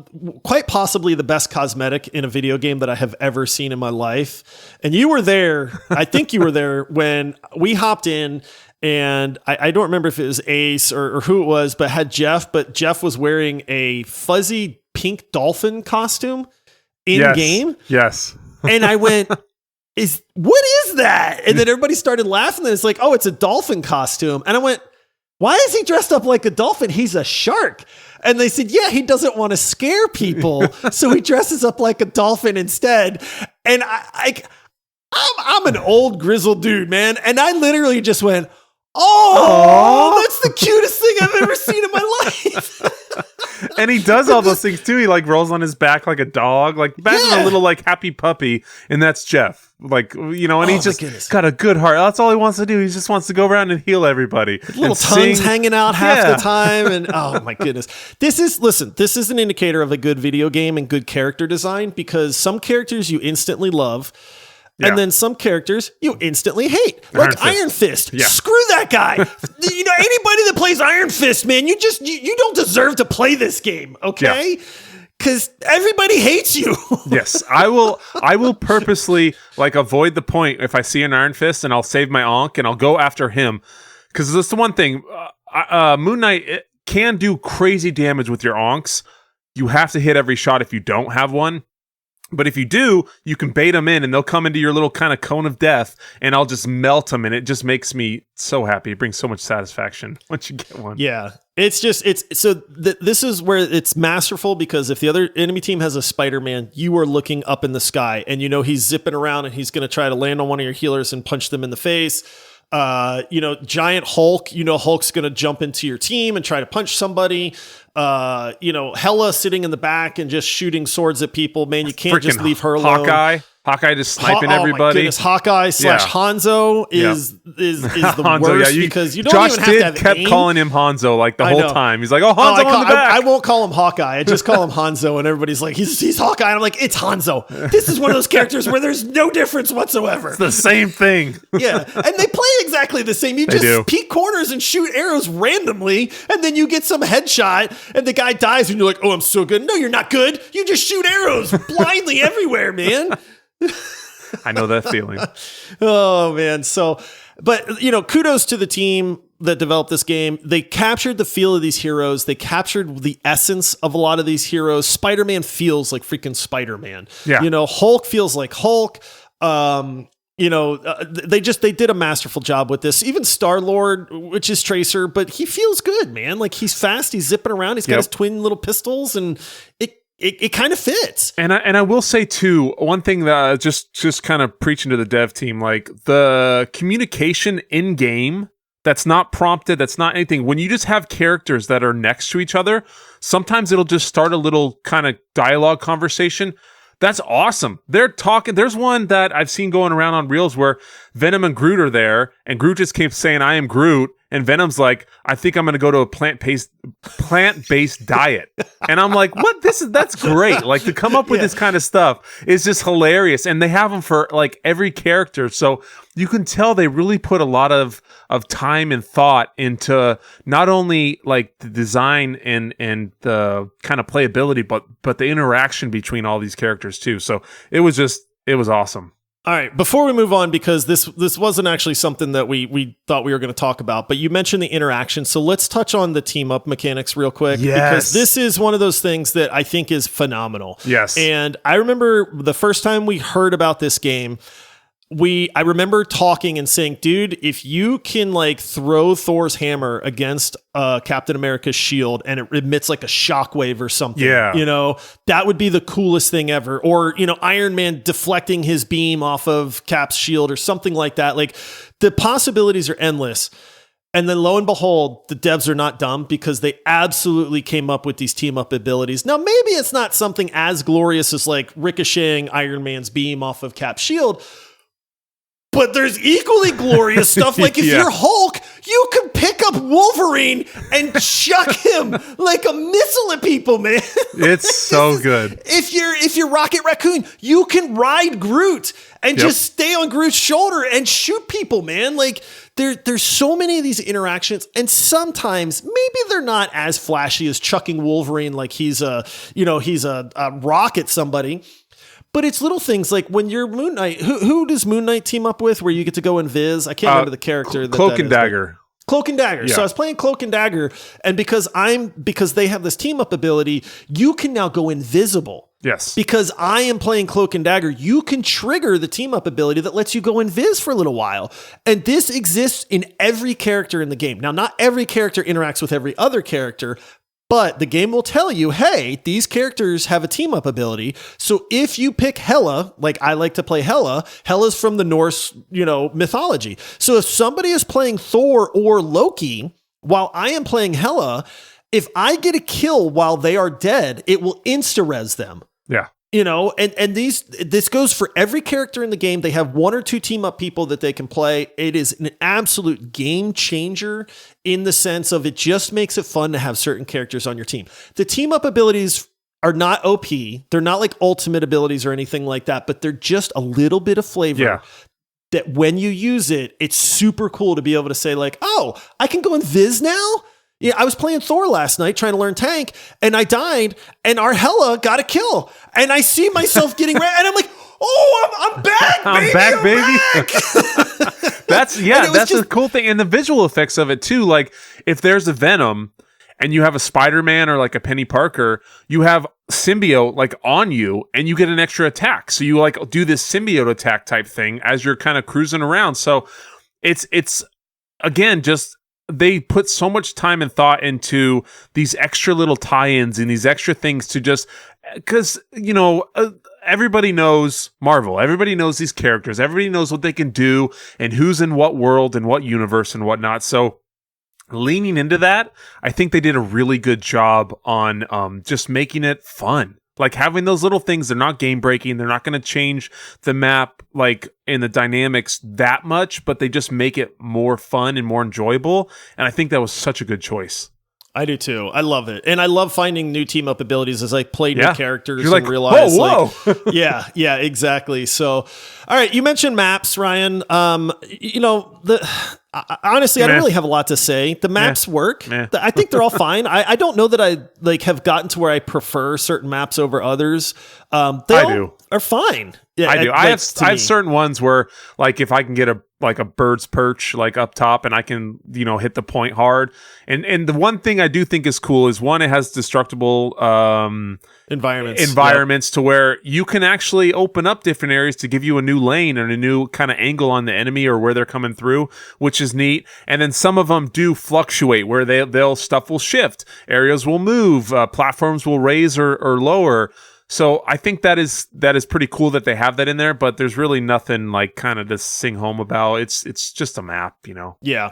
quite possibly the best cosmetic in a video game that I have ever seen in my life. And you were there. I think you were there when we hopped in, and I don't remember if it was Ace or who it was, but had Jeff. But Jeff was wearing a fuzzy pink dolphin costume in game. Yes. And I went, what is that? And then everybody started laughing. And it's like, oh, it's a dolphin costume. And I went, why is he dressed up like a dolphin? He's a shark. And they said, yeah, he doesn't want to scare people, so he dresses up like a dolphin instead. And I'm an old grizzled dude, man. And I literally just went, oh, that's the cutest thing I've ever seen in my life. And he does all those things too. He like rolls on his back like a dog. Like imagine a little like happy puppy, and that's Jeff. Like, you know, and he's just got a good heart. That's all he wants to do. He just wants to go around and heal everybody. Little tongues hanging out half the time. And oh my goodness. This is an indicator of a good video game and good character design, because some characters you instantly love. Yeah. And then some characters you instantly hate, like Iron Fist. Yeah. Screw that guy. You know, anybody that plays Iron Fist, man, you don't deserve to play this game, okay? Because everybody hates you. Yes, I will purposely like avoid the point if I see an Iron Fist, and I'll save my Ankh and I'll go after him, because that's the one thing. Moon Knight can do crazy damage with your Ankhs. You have to hit every shot if you don't have one. But if you do, you can bait them in and they'll come into your little kind of cone of death and I'll just melt them. And it just makes me so happy. It brings so much satisfaction once you get one. Yeah. This is where it's masterful, because if the other enemy team has a Spider-Man, you are looking up in the sky and he's zipping around and he's going to try to land on one of your healers and punch them in the face. Giant Hulk, Hulk's going to jump into your team and try to punch somebody. Hela sitting in the back and just shooting swords at people. Man, you can't just leave her alone. Hawkeye just sniping everybody. My goodness, Hawkeye / Hanzo is the Hanzo, worst, because you don't Josh even have to have kept aim. calling him Hanzo like the whole time. He's like, "Oh, Hanzo on the back." I won't call him Hawkeye. I just call him Hanzo, and everybody's like, "He's Hawkeye." And I'm like, "It's Hanzo." This is one of those characters where there's no difference whatsoever. It's the same thing. Yeah, and they play exactly the same. You just peek corners and shoot arrows randomly, and then you get some headshot, and the guy dies, and you're like, "Oh, I'm so good." No, you're not good. You just shoot arrows blindly everywhere, man. I know that feeling. Oh, man. So, but, kudos to the team that developed this game. They captured the feel of these heroes. They captured the essence of a lot of these heroes. Spider-Man feels like freaking Spider-Man. Yeah. Hulk feels like Hulk. They did a masterful job with this. Even Star-Lord, which is Tracer, but he feels good, man. Like, he's fast. He's zipping around. He's got his twin little pistols, and it kind of fits. And I will say too, one thing that just kind of preaching to the dev team, like the communication in game that's not prompted, that's not anything. When you just have characters that are next to each other, sometimes it'll just start a little kind of dialogue conversation. That's awesome. They're talking. There's one that I've seen going around on Reels where Venom and Groot are there, and Groot just keeps saying, "I am Groot," and Venom's like, "I think I'm going to go to a plant-based diet." And I'm like, "What? That's great!" Like, to come up with this kind of stuff is just hilarious, and they have them for like every character, so you can tell they really put a lot of time and thought into not only like the design and the kind of playability, but the interaction between all these characters too. So it was awesome. All right, before we move on, because this wasn't actually something that we thought we were going to talk about, but you mentioned the interaction, so let's touch on the team up mechanics real quick. Yes. Because this is one of those things that I think is phenomenal. Yes. And I remember the first time we heard about this game, I remember talking and saying, dude, if you can like throw Thor's hammer against Captain America's shield and it emits like a shockwave or something, that would be the coolest thing ever. Or, Iron Man deflecting his beam off of Cap's shield or something like that. Like, the possibilities are endless. And then lo and behold, the devs are not dumb, because they absolutely came up with these team up abilities. Now, maybe it's not something as glorious as like ricocheting Iron Man's beam off of Cap's shield, but there's equally glorious stuff. Like, if you're Hulk, you can pick up Wolverine and chuck him like a missile at people, man. It's so good. If you're Rocket Raccoon, you can ride Groot and just stay on Groot's shoulder and shoot people, man. Like, there's so many of these interactions, and sometimes maybe they're not as flashy as chucking Wolverine like he's a rock at somebody. But it's little things like when you're Moon Knight. Who does Moon Knight team up with where you get to go invis? I can't remember the character. Cloak and Dagger. Cloak and Dagger. Yeah. So I was playing Cloak and Dagger, and because they have this team up ability, you can now go invisible. Yes. Because I am playing Cloak and Dagger, you can trigger the team up ability that lets you go invis for a little while. And this exists in every character in the game. Now, not every character interacts with every other character, but the game will tell you, hey, these characters have a team-up ability. So if you pick Hela, like I like to play Hela's from the Norse, mythology. So if somebody is playing Thor or Loki while I am playing Hela, if I get a kill while they are dead, it will insta-res them. Yeah. And this goes for every character in the game. They have one or two team up people that they can play. It is an absolute game changer in the sense of it just makes it fun to have certain characters on your team. The team up abilities are not OP. They're not like ultimate abilities or anything like that, but they're just a little bit of flavor that when you use it, it's super cool to be able to say like, oh, I can go invis now? Yeah, I was playing Thor last night trying to learn tank, and I died, and our Hela got a kill, and I see myself getting red, and I'm like, oh, I'm back, baby. I'm back, baby. That's the cool thing, and the visual effects of it too. Like, if there's a Venom and you have a Spider-Man or like a Penny Parker, you have symbiote like on you and you get an extra attack. So you like do this symbiote attack type thing as you're kind of cruising around. So it's again, just they put so much time and thought into these extra little tie-ins and these extra things to just, because, you know, everybody knows Marvel. Everybody knows these characters. Everybody knows what they can do and who's in what world and what universe and whatnot. So leaning into that, I think they did a really good job on just making it fun. Like having those little things, they're not game breaking. They're not going to change the map like in the dynamics that much, but they just make it more fun and more enjoyable. And I think that was such a good choice. I do too. I love it. And I love finding new team up abilities as I play new characters and like, realize whoa. yeah, exactly. So, all right. You mentioned maps, Ryan. You know, honestly, I don't really have a lot to say. The maps work. I think they're all fine. I don't know that I like have gotten to where I prefer certain maps over others. They all are fine. Yeah, I do. I have certain ones where like if I can get a bird's perch like up top and I can, you know, hit the point hard. And the one thing I do think is cool is one, it has destructible environments to where you can actually open up different areas to give you a new lane and a new kind of angle on the enemy or where they're coming through, which is neat. And then some of them do fluctuate where stuff will shift, areas will move, platforms will raise or lower. So I think that is pretty cool that they have that in there, but there's really nothing like kind of to sing home about. It's just a map, you know? Yeah.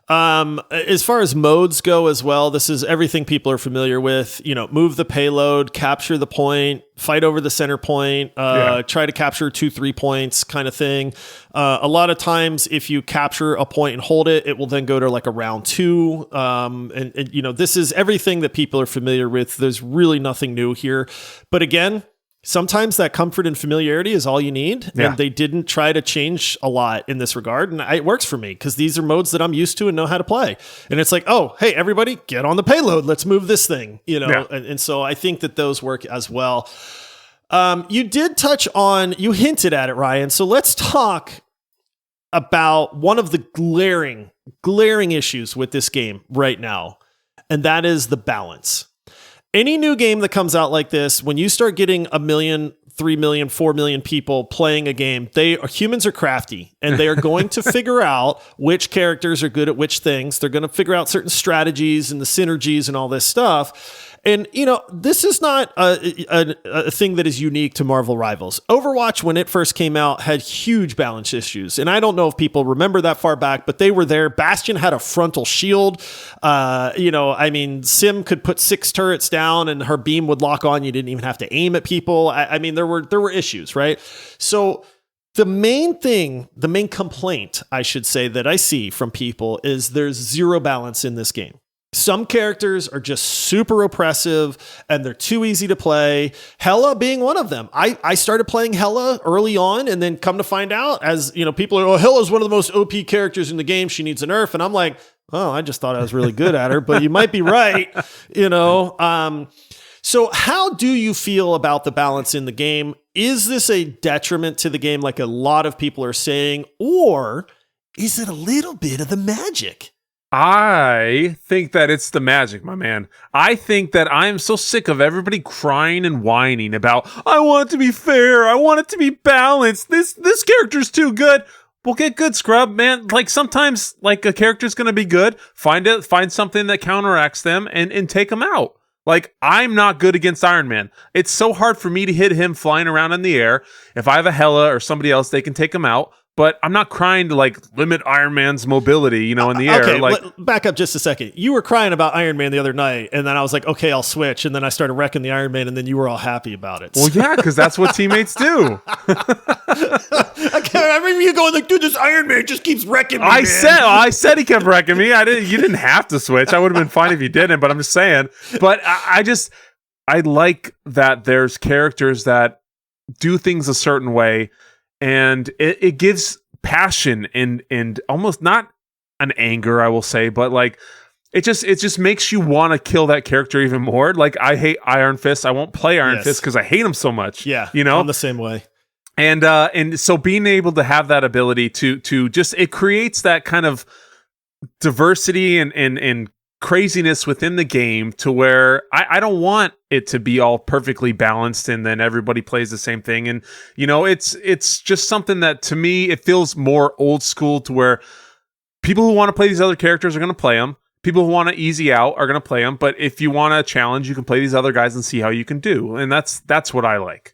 As far as modes go as well, this is everything people are familiar with, you know, move the payload, capture the point, fight over the center point, try to capture 2-3 points kind of thing. A lot of times if you capture a point and hold it, it will then go to like a round 2. And you know, this is everything that people are familiar with. There's really nothing new here, but again, sometimes that comfort and familiarity is all you need. And they didn't try to change a lot in this regard. And it works for me because these are modes that I'm used to and know how to play. And it's like, oh, hey, everybody get on the payload. Let's move this thing, you know? And so I think that those work as well. You did touch on, you hinted at it, Ryan. So let's talk about one of the glaring issues with this game right now. And that is the balance. Any new game that comes out like this, when you start getting 1 million, 3 million, 4 million people playing a game, humans are crafty and they are going to figure out which characters are good at which things. They're going to figure out certain strategies and the synergies and all this stuff. And, you know, this is not a thing that is unique to Marvel Rivals. Overwatch, when it first came out, had huge balance issues. And I don't know if people remember that far back, but they were there. Bastion had a frontal shield. You know, I mean, Sim could put 6 turrets down and her beam would lock on. You didn't even have to aim at people. I mean, there were issues, right? So the main complaint, I should say, that I see from people is there's zero balance in this game. Some characters are just super oppressive and they're too easy to play. Hela being one of them. I started playing Hela early on and then come to find out, as you know, people are, Hela's one of the most OP characters in the game. She needs a nerf. And I'm like, oh, I just thought I was really good at her, but you might be right. You know? So how do you feel about the balance in the game? Is this a detriment to the game like a lot of people are saying, or is it a little bit of the magic? I think that it's the magic, my man. I think that I'm so sick of everybody crying and whining about, I want it to be fair. I want it to be balanced. This character's too good. Well, get good, scrub, man. Like sometimes like a character's going to be good. Find something that counteracts them and take them out. Like, I'm not good against Iron Man. It's so hard for me to hit him flying around in the air. If I have a Hela or somebody else, they can take him out. But I'm not crying to like limit Iron Man's mobility, you know, in the air. Okay, like, back up just a second. You were crying about Iron Man the other night, and then I was like, okay, I'll switch. And then I started wrecking the Iron Man, and then you were all happy about it. Well, yeah, because that's what teammates do. I remember you going like, dude, this Iron Man just keeps wrecking me. I said he kept wrecking me. You didn't have to switch. I would have been fine if you didn't, but I'm just saying. But I like that there's characters that do things a certain way. And it gives passion and almost not an anger, I will say, but like it just makes you want to kill that character even more. Like I hate Iron Fist. I won't play Iron Fist because I hate him so much. Yeah, you know, I'm the same way. And so being able to have that ability to just, it creates that kind of diversity and craziness within the game to where I don't want it to be all perfectly balanced and then everybody plays the same thing. And, it's just something that to me, it feels more old school to where people who want to play these other characters are going to play them. People who want to easy out are going to play them. But if you want a challenge, you can play these other guys and see how you can do. And that's what I like.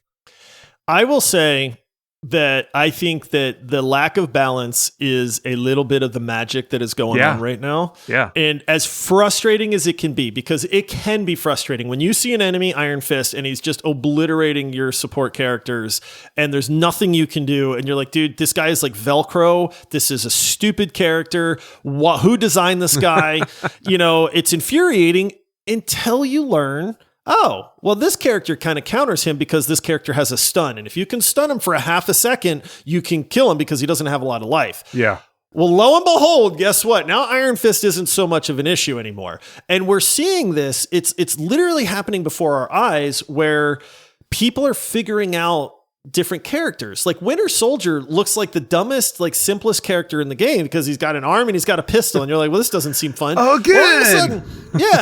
I will say that I think that the lack of balance is a little bit of the magic that is going on right now. Yeah. And as frustrating as it can be, because it can be frustrating when you see an enemy Iron Fist and he's just obliterating your support characters and there's nothing you can do. And you're like, dude, this guy is like Velcro. This is a stupid character. Who designed this guy? It's infuriating until you learn, oh, well, this character kind of counters him because this character has a stun. And if you can stun him for a half a second, you can kill him because he doesn't have a lot of life. Yeah. Well, lo and behold, guess what? Now Iron Fist isn't so much of an issue anymore. And we're seeing this. It's literally happening before our eyes where people are figuring out different characters. Like Winter Soldier looks like the dumbest, like simplest character in the game because he's got an arm and he's got a pistol. And you're like, well, this doesn't seem fun. Oh, good.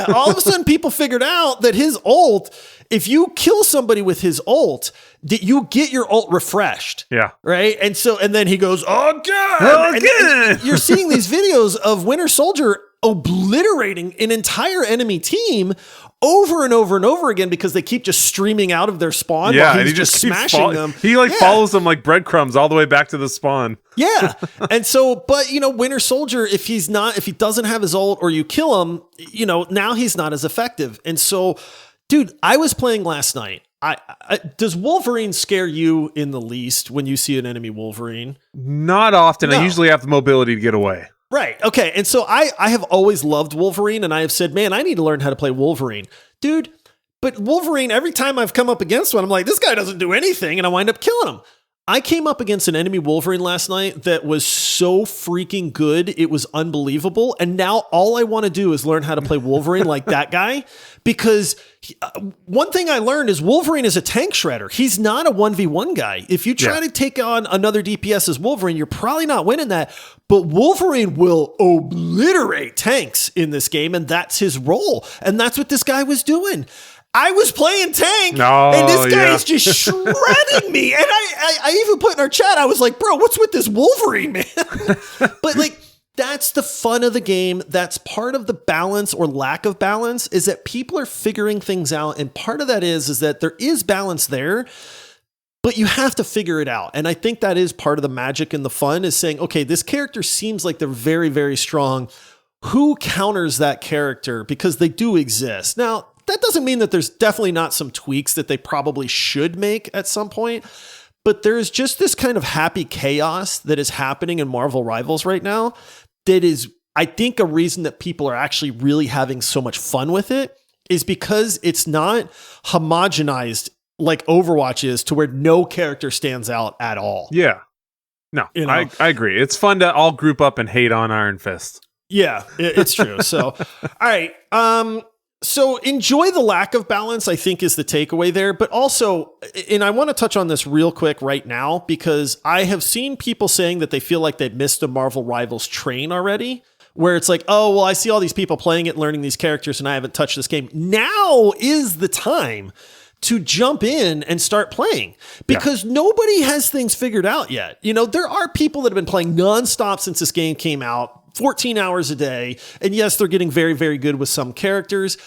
All of a sudden people figured out that his ult, if you kill somebody with his ult, that you get your ult refreshed. Yeah. Right. And then he goes, oh, God. And you're seeing these videos of Winter Soldier obliterating an entire enemy team over and over and over again because they keep just streaming out of their spawn while he's just smashing them. He follows them like breadcrumbs all the way back to the spawn. Yeah. And so, but Winter Soldier, if he doesn't have his ult or you kill him, now he's not as effective. And so, dude, I was playing last night. Does Wolverine scare you in the least when you see an enemy Wolverine? Not often. No. I usually have the mobility to get away. Right. Okay. And so I have always loved Wolverine and I have said, man, I need to learn how to play Wolverine. Dude, but Wolverine, every time I've come up against one, I'm like, this guy doesn't do anything. And I wind up killing him. I came up against an enemy Wolverine last night that was so freaking good. It was unbelievable. And now all I want to do is learn how to play Wolverine like that guy. Because one thing I learned is Wolverine is a tank shredder. He's not a 1v1 guy. If you try to take on another DPS as Wolverine, you're probably not winning that. But Wolverine will obliterate tanks in this game. And that's his role. And that's what this guy was doing. I was playing tank, and this guy is just shredding me. And I even put in our chat, I was like, bro, what's with this Wolverine, man? But like, that's the fun of the game. That's part of the balance or lack of balance is that people are figuring things out. And part of that is that there is balance there, but you have to figure it out. And I think that is part of the magic and the fun is saying, okay, this character seems like they're very, very strong. Who counters that character? Because they do exist. Now, that doesn't mean that there's definitely not some tweaks that they probably should make at some point, but there's just this kind of happy chaos that is happening in Marvel Rivals right now that is, I think, a reason that people are actually really having so much fun with it is because it's not homogenized like Overwatch is to where no character stands out at all. Yeah. No, I agree. It's fun to all group up and hate on Iron Fist. Yeah, it's true. So, all right. So enjoy the lack of balance, I think, is the takeaway there. But also, and I want to touch on this real quick right now, because I have seen people saying that they feel like they've missed a Marvel Rivals train already, where it's like, oh, well, I see all these people playing it, learning these characters, and I haven't touched this game. Now is the time to jump in and start playing because nobody has things figured out yet. There are people that have been playing nonstop since this game came out. 14 hours a day. And yes, they're getting very, very good with some characters,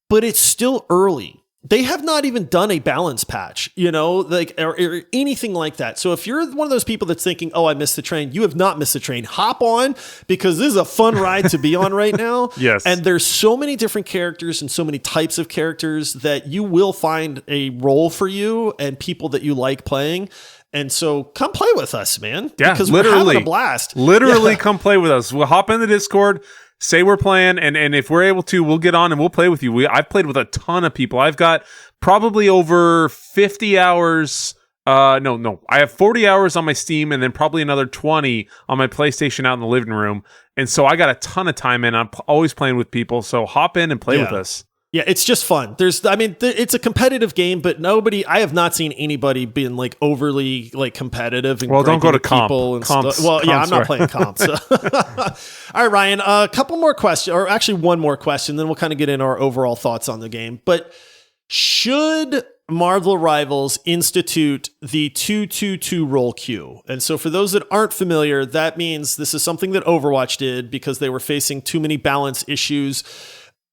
but it's still early. They have not even done a balance patch, or anything like that. So if you're one of those people that's thinking, oh, I missed the train, you have not missed the train. Hop on because this is a fun ride to be on right now. Yes. And there's so many different characters and so many types of characters that you will find a role for you and people that you like playing. And so come play with us, man. Yeah, because literally, we're having a blast. Literally come play with us. We'll hop in the Discord, say we're playing, and if we're able to, we'll get on and we'll play with you. I've played with a ton of people. I've got probably over 50 hours. No. I have 40 hours on my Steam and then probably another 20 on my PlayStation out in the living room. And so I got a ton of time in. I'm always playing with people. So hop in and play with us. Yeah, it's just fun. It's a competitive game, but I have not seen anybody being like overly like competitive. And don't go to people comps. I'm not playing comps. So. All right, Ryan, a couple more questions, or actually one more question, then we'll kind of get into our overall thoughts on the game. But should Marvel Rivals institute the 2-2-2 roll queue? And so for those that aren't familiar, that means this is something that Overwatch did because they were facing too many balance issues.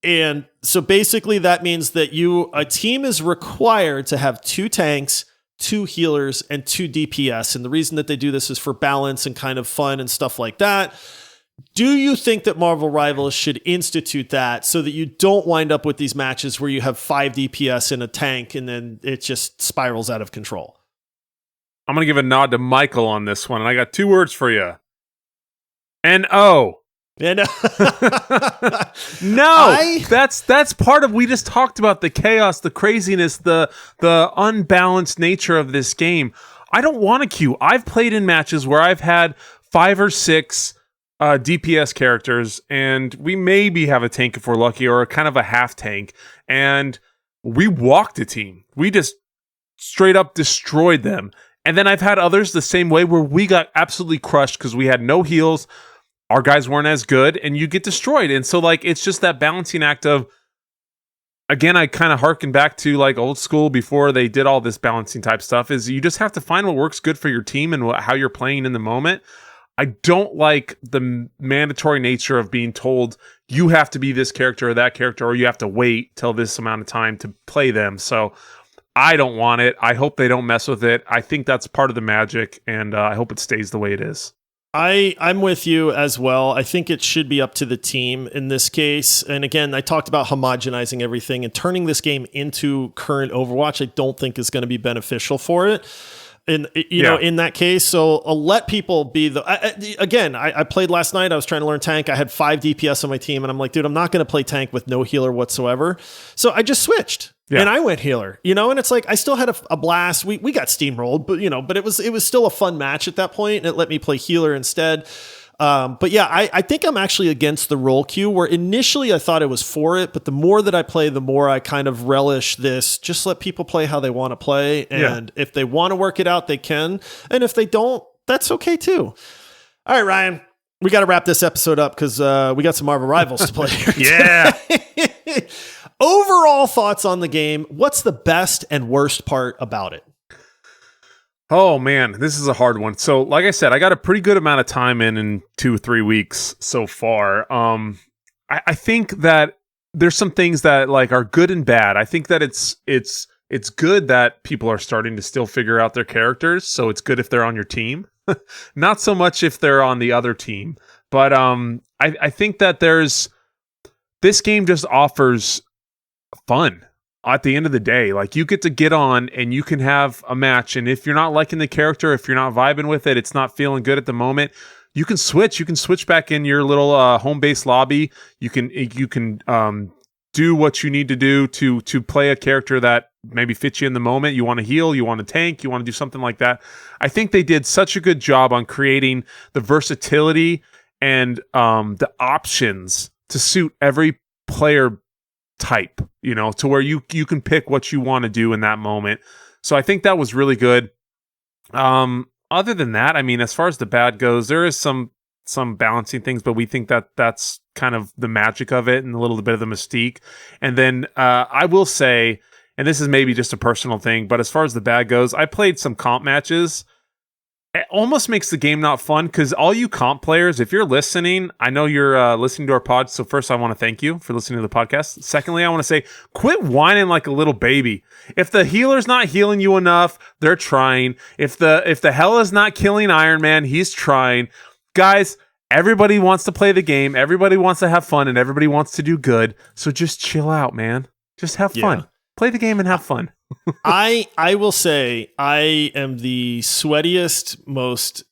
And so basically that means that a team is required to have 2 tanks, 2 healers, and 2 DPS. And the reason that they do this is for balance and kind of fun and stuff like that. Do you think that Marvel Rivals should institute that so that you don't wind up with these matches where you have 5 DPS in a tank and then it just spirals out of control? I'm going to give a nod to Michael on this one, and I got 2 words for you. N-O. And that's part of, we just talked about the chaos, the craziness, the unbalanced nature of this game. I don't want a queue. I've played in matches where I've had 5 or 6 DPS characters, and we maybe have a tank if we're lucky, or kind of a half tank, and we walked a team. We just straight up destroyed them. And then I've had others the same way where we got absolutely crushed because we had no heals. Our guys weren't as good, and you get destroyed. And so, like, it's just that balancing act of, again, I kind of harken back to, like, old school before they did all this balancing type stuff, is you just have to find what works good for your team and how you're playing in the moment. I don't like the mandatory nature of being told you have to be this character or that character, or you have to wait till this amount of time to play them. So I don't want it. I hope they don't mess with it. I think that's part of the magic, and I hope it stays the way it is. I'm with you as well. I think it should be up to the team in this case. And again, I talked about homogenizing everything, and turning this game into current Overwatch, I don't think is going to be beneficial for it. And in that case, so I'll let people be I played last night. I was trying to learn tank. I had 5 DPS on my team, and I'm like, dude, I'm not going to play tank with no healer whatsoever. So I just switched. Yeah. And I went healer, and it's like I still had a blast. We got steamrolled, but it was still a fun match at that point, and it let me play healer instead. But yeah, I think I'm actually against the roll queue, where initially I thought it was for it, but the more that I play, the more I kind of relish this. Just let people play how they want to play, and if they want to work it out, they can, and if they don't, that's okay too. All right, Ryan, we got to wrap this episode up because we got some Marvel Rivals to play here. Yeah. Overall thoughts on the game. What's the best and worst part about it? Oh man, this is a hard one. So like I said, I got a pretty good amount of time in 2 or 3 weeks so far. I think that there's some things that like are good and bad. I think that it's good that people are starting to still figure out their characters. So it's good if they're on your team. Not so much if they're on the other team. But I think that this game just offers fun. At the end of the day, like, you get to get on and you can have a match, and if you're not liking the character, if you're not vibing with it, it's not feeling good at the moment, you can switch back in your little home base lobby. You can do what you need to do to play a character that maybe fits you in the moment. You want to heal, you want to tank, you want to do something like that. I think they did such a good job on creating the versatility and the options to suit every player type, to where you can pick what you want to do in that moment. So I think that was really good. Other than that, I mean, as far as the bad goes, there is some balancing things, but we think that that's kind of the magic of it and a little bit of the mystique. And then I will say, and this is maybe just a personal thing, but as far as the bad goes, I played some comp matches. It almost makes the game not fun, because all you comp players, if you're listening, I know you're listening to our pod. So first, I want to thank you for listening to the podcast. Secondly, I want to say, quit whining like a little baby. If the healer's not healing you enough, they're trying. If the hell is not killing Iron Man, he's trying. Guys, everybody wants to play the game. Everybody wants to have fun, and everybody wants to do good. So just chill out, man. Just have fun. Play the game and have fun. I will say I am the sweatiest, most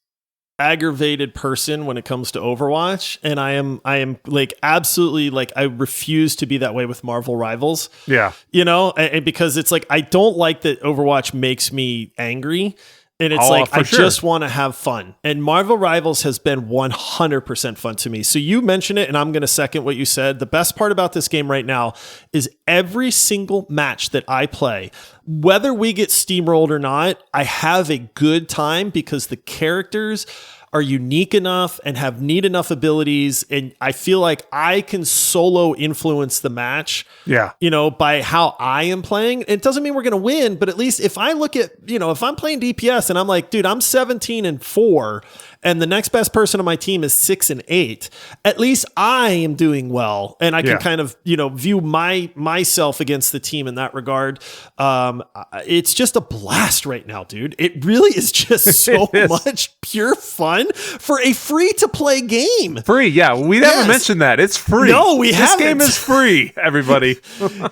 aggravated person when it comes to Overwatch, and I am like absolutely like I refuse to be that way with Marvel Rivals. Yeah, because it's like I don't like that Overwatch makes me angry. And it's I just want to have fun. And Marvel Rivals has been 100% fun to me. So you mentioned it, and I'm going to second what you said. The best part about this game right now is every single match that I play, whether we get steamrolled or not, I have a good time because the characters are unique enough and have neat enough abilities. And I feel like I can solo influence the match, by how I am playing. It doesn't mean we're going to win, but at least if I look at, if I'm playing DPS and I'm like, dude, I'm 17-4 and the next best person on my team is 6-8, at least I am doing well. And I can kind of, view myself against the team in that regard. It's just a blast right now, dude. It really is just so much pure fun for a free to play game. Free, yeah. We never mentioned that. It's free. No, we haven't. This game is free, everybody.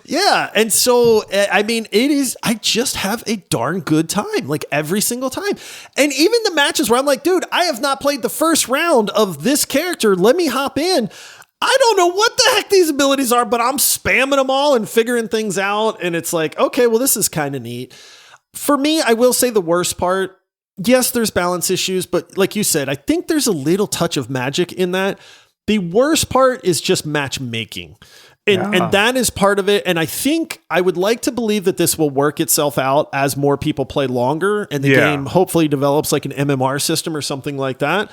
Yeah. And so, it is, I just have a darn good time, like every single time. And even the matches where I'm like, dude, I have not played the first round of this character. Let me hop in. I don't know what the heck these abilities are, but I'm spamming them all and figuring things out. And it's like, okay, well, this is kind of neat. For me, I will say the worst part, yes, there's balance issues, but like you said, I think there's a little touch of magic in that. The worst part is just matchmaking. And that is part of it. And I think I would like to believe that this will work itself out as more people play longer and the game hopefully develops like an MMR system or something like that.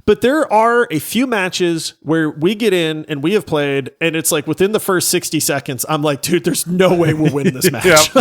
But there are a few matches where we get in and we have played, and it's like within the first 60 seconds, I'm like, dude, there's no way we'll win this match.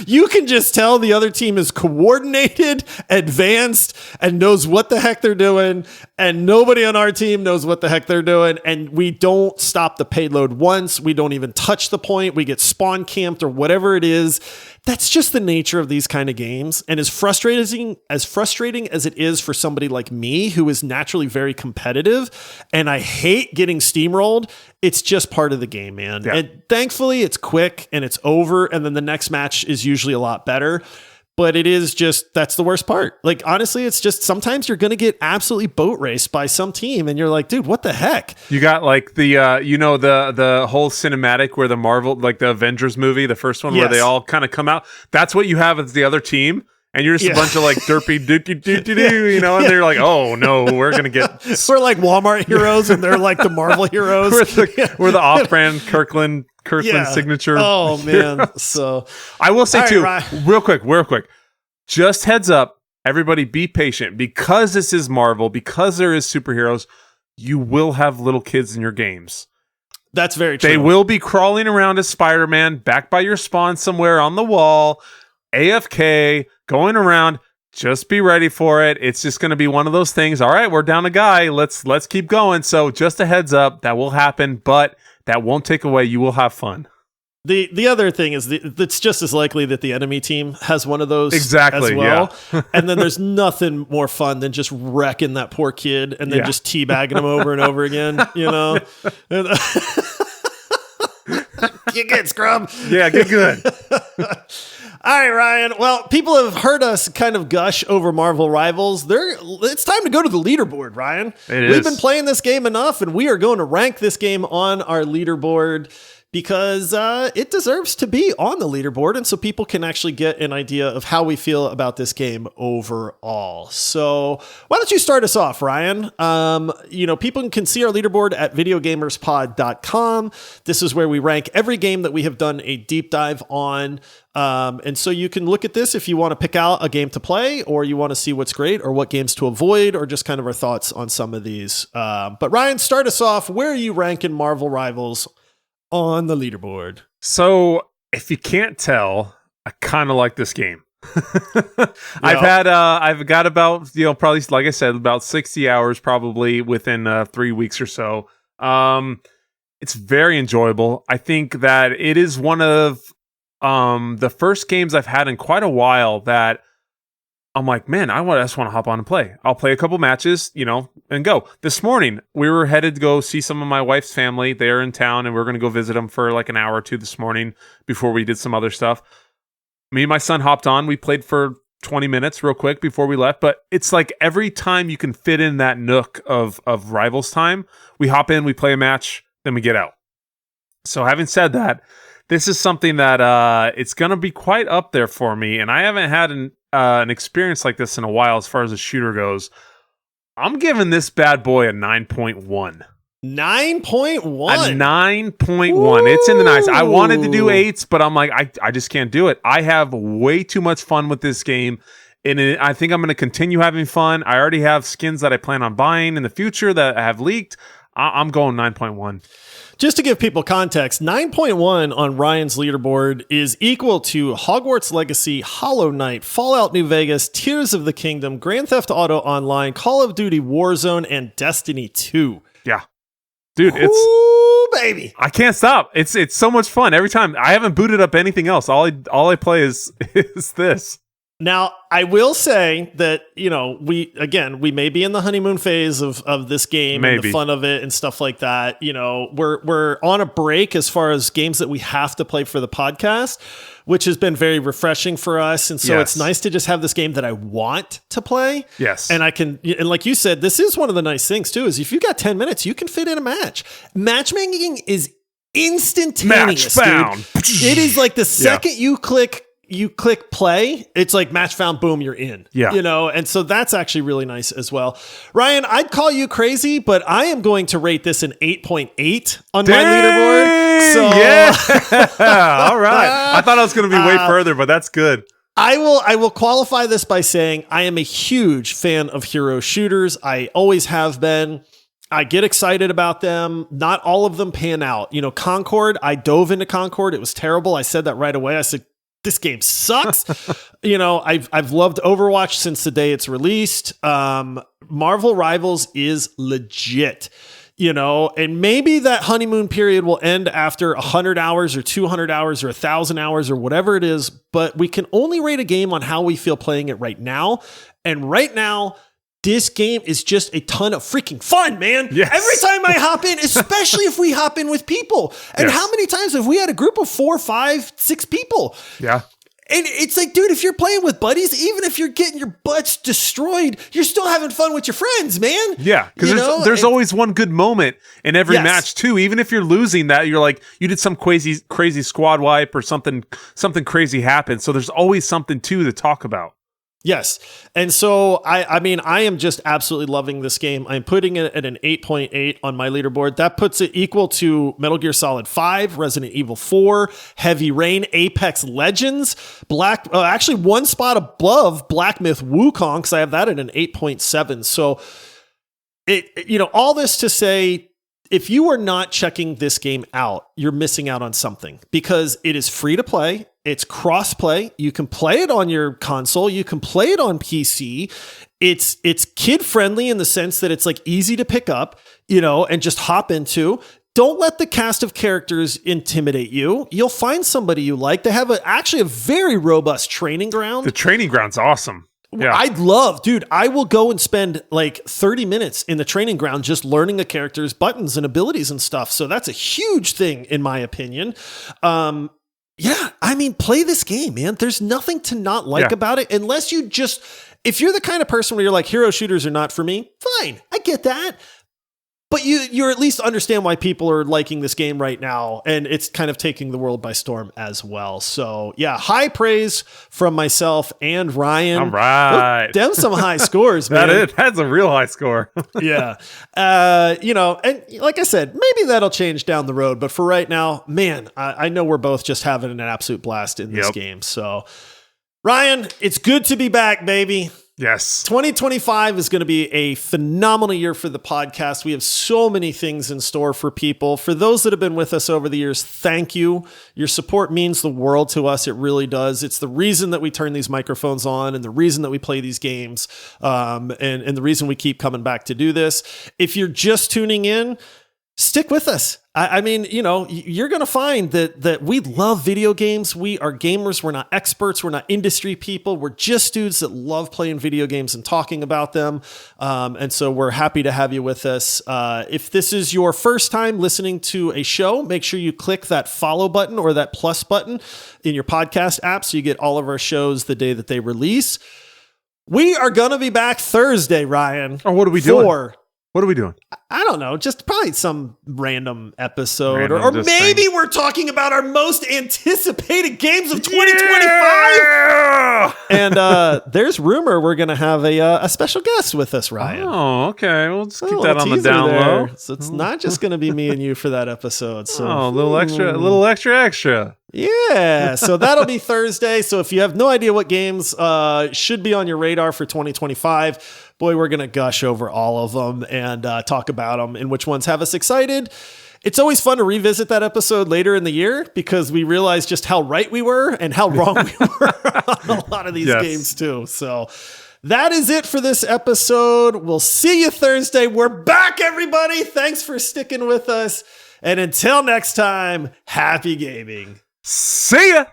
You can just tell the other team is coordinated, advanced, and knows what the heck they're doing. And nobody on our team knows what the heck they're doing. And we don't stop the payload once. We don't even touch the point. We get spawn camped or whatever it is. That's just the nature of these kind of games. And as frustrating as it is for somebody like me, who is naturally very competitive, and I hate getting steamrolled, it's just part of the game, man. Yeah. And thankfully it's quick and it's over. And then the next match is usually a lot better. But it is just, that's the worst part. Like, honestly, it's just sometimes you're going to get absolutely boat raced by some team. And you're like, dude, what the heck? You got like the, the whole cinematic where the Marvel, like the Avengers movie, the first one where they all kind of come out. That's what you have as the other team. And you're just a bunch of like derpy and they're like, oh no, we're going to get. We're like Walmart heroes and they're like the Marvel heroes. we're the off-brand Kirkland signature. Oh man. So I will say too, real quick, just heads up, everybody be patient because this is Marvel, because there is superheroes, you will have little kids in your games. That's very true. They will be crawling around as Spider-Man back by your spawn somewhere on the wall, AFK, going around. Just be ready for it. It's just going to be one of those things. All right, we're down a guy. Let's keep going. So just a heads up, that will happen, but that won't take away. You will have fun. The other thing is it's just as likely that the enemy team has one of those as well. Yeah. And then there's nothing more fun than just wrecking that poor kid and then just teabagging him over and over again, Get good, scrub. Yeah, get good. All right, Ryan. Well, people have heard us kind of gush over Marvel Rivals. It's time to go to the leaderboard, Ryan. We've been playing this game enough, and we are going to rank this game on our leaderboard because it deserves to be on the leaderboard, and so people can actually get an idea of how we feel about this game overall. So why don't you start us off, Ryan? People can see our leaderboard at videogamerspod.com. This is where we rank every game that we have done a deep dive on. And so you can look at this if you want to pick out a game to play, or you want to see what's great, or what games to avoid, or just kind of our thoughts on some of these. But Ryan, start us off. Where are you ranking Marvel Rivals on the leaderboard? So if you can't tell, I kind of like this game. I've got about, probably, like I said, about 60 hours probably within 3 weeks or so. It's very enjoyable. I think that it is one of the first games I've had in quite a while that I'm like, man, I just want to hop on and play. I'll play a couple matches, and go. This morning, we were headed to go see some of my wife's family. They're in town, and we're going to go visit them for like an hour or two this morning before we did some other stuff. Me and my son hopped on. We played for 20 minutes real quick before we left, but it's like every time you can fit in that nook of Rivals time, we hop in, we play a match, then we get out. So having said that, this is something that it's going to be quite up there for me, and I haven't had an experience like this in a while as far as a shooter goes. I'm giving this bad boy a 9.1. 9.1. A 9.1. It's in the nice. I wanted to do 8s, but I'm like, I just can't do it. I have way too much fun with this game. And I think I'm going to continue having fun. I already have skins that I plan on buying in the future that have leaked. I'm going 9.1. Just to give people context, 9.1 on Ryan's leaderboard is equal to Hogwarts Legacy, Hollow Knight, Fallout New Vegas, Tears of the Kingdom, Grand Theft Auto Online, Call of Duty Warzone, and Destiny 2. Yeah. Dude, Ooh, baby. I can't stop. It's so much fun. Every time. I haven't booted up anything else. All I play is this. Now, I will say that, we may be in the honeymoon phase of this game and the fun of it and stuff like that. We're on a break as far as games that we have to play for the podcast, which has been very refreshing for us. And so it's nice to just have this game that I want to play. Yes. And and like you said, this is one of the nice things too, is if you've got 10 minutes, you can fit in a match. Matchmaking is instantaneous, dude. It is like the second you click play, it's like match found, boom, you're in. Yeah. And so that's actually really nice as well. Ryan, I'd call you crazy, but I am going to rate this an 8.8 on my leaderboard. So yeah. All right. I thought I was going to be way further, but that's good. I will qualify this by saying I am a huge fan of hero shooters. I always have been. I get excited about them. Not all of them pan out. Concord, I dove into Concord. It was terrible. I said that right away. I said, this game sucks. I've loved Overwatch since the day it's released. Marvel Rivals is legit, and maybe that honeymoon period will end after 100 hours or 200 hours or 1,000 hours or whatever it is, but we can only rate a game on how we feel playing it right now. And right now, this game is just a ton of freaking fun, man. Yes. Every time I hop in, especially if we hop in with people. And how many times have we had a group of 4, 5, 6 people? Yeah. And it's like, dude, if you're playing with buddies, even if you're getting your butts destroyed, you're still having fun with your friends, man. Yeah, because there's always one good moment in every match too. Even if you're losing that, you're like, you did some crazy squad wipe or something crazy happened. So there's always something to talk about. Yes. And so, I am just absolutely loving this game. I'm putting it at an 8.8 on my leaderboard. That puts it equal to Metal Gear Solid 5, Resident Evil 4, Heavy Rain, Apex Legends, actually one spot above Black Myth Wukong, because I have that at an 8.7. So, all this to say, if you are not checking this game out, you're missing out on something, because it is free to play. It's cross-play. You can play it on your console. You can play it on PC. It's kid-friendly in the sense that it's like easy to pick up, and just hop into. Don't let the cast of characters intimidate you. You'll find somebody you like. They have actually a very robust training ground. The training ground's awesome. Yeah. I will go and spend like 30 minutes in the training ground just learning the characters' buttons and abilities and stuff. So that's a huge thing in my opinion. Play this game, man. There's nothing to not like about it, unless if you're the kind of person where you're like, hero shooters are not for me, fine. I get that. But you at least understand why people are liking this game right now, and it's kind of taking the world by storm as well. So, yeah, high praise from myself and Ryan. All right. Them some high scores, man. That's a real high score. Yeah. And like I said, maybe that'll change down the road. But for right now, man, I know we're both just having an absolute blast in this game. So, Ryan, it's good to be back, baby. Yes. 2025 is going to be a phenomenal year for the podcast. We have so many things in store for people. For those that have been with us over the years, thank you. Your support means the world to us. It really does. It's the reason that we turn these microphones on and the reason that we play these games, and the reason we keep coming back to do this. If you're just tuning in, stick with us. You're going to find that we love video games. We are gamers. We're not experts. We're not industry people. We're just dudes that love playing video games and talking about them. And so we're happy to have you with us. If this is your first time listening to a show, make sure you click that follow button or that plus button in your podcast app so you get all of our shows the day that they release. We are going to be back Thursday, Ryan. Oh, what are we doing? What are we doing? I don't know. Just probably some random episode. Random or just maybe thing. we're talking about our most anticipated games of 2025. Yeah! And there's rumor we're going to have a special guest with us, Ryan. Oh, okay. We'll just keep A that on the teaser down there. low. So it's not just going to be me and you for that episode. So a little extra. Yeah, so that'll be Thursday. So if you have no idea what games should be on your radar for 2025, boy, we're going to gush over all of them and talk about them and which ones have us excited. It's always fun to revisit that episode later in the year because we realize just how right we were and how wrong we were on a lot of these games too. So that is it for this episode. We'll see you Thursday. We're back, everybody. Thanks for sticking with us. And until next time, happy gaming. See ya!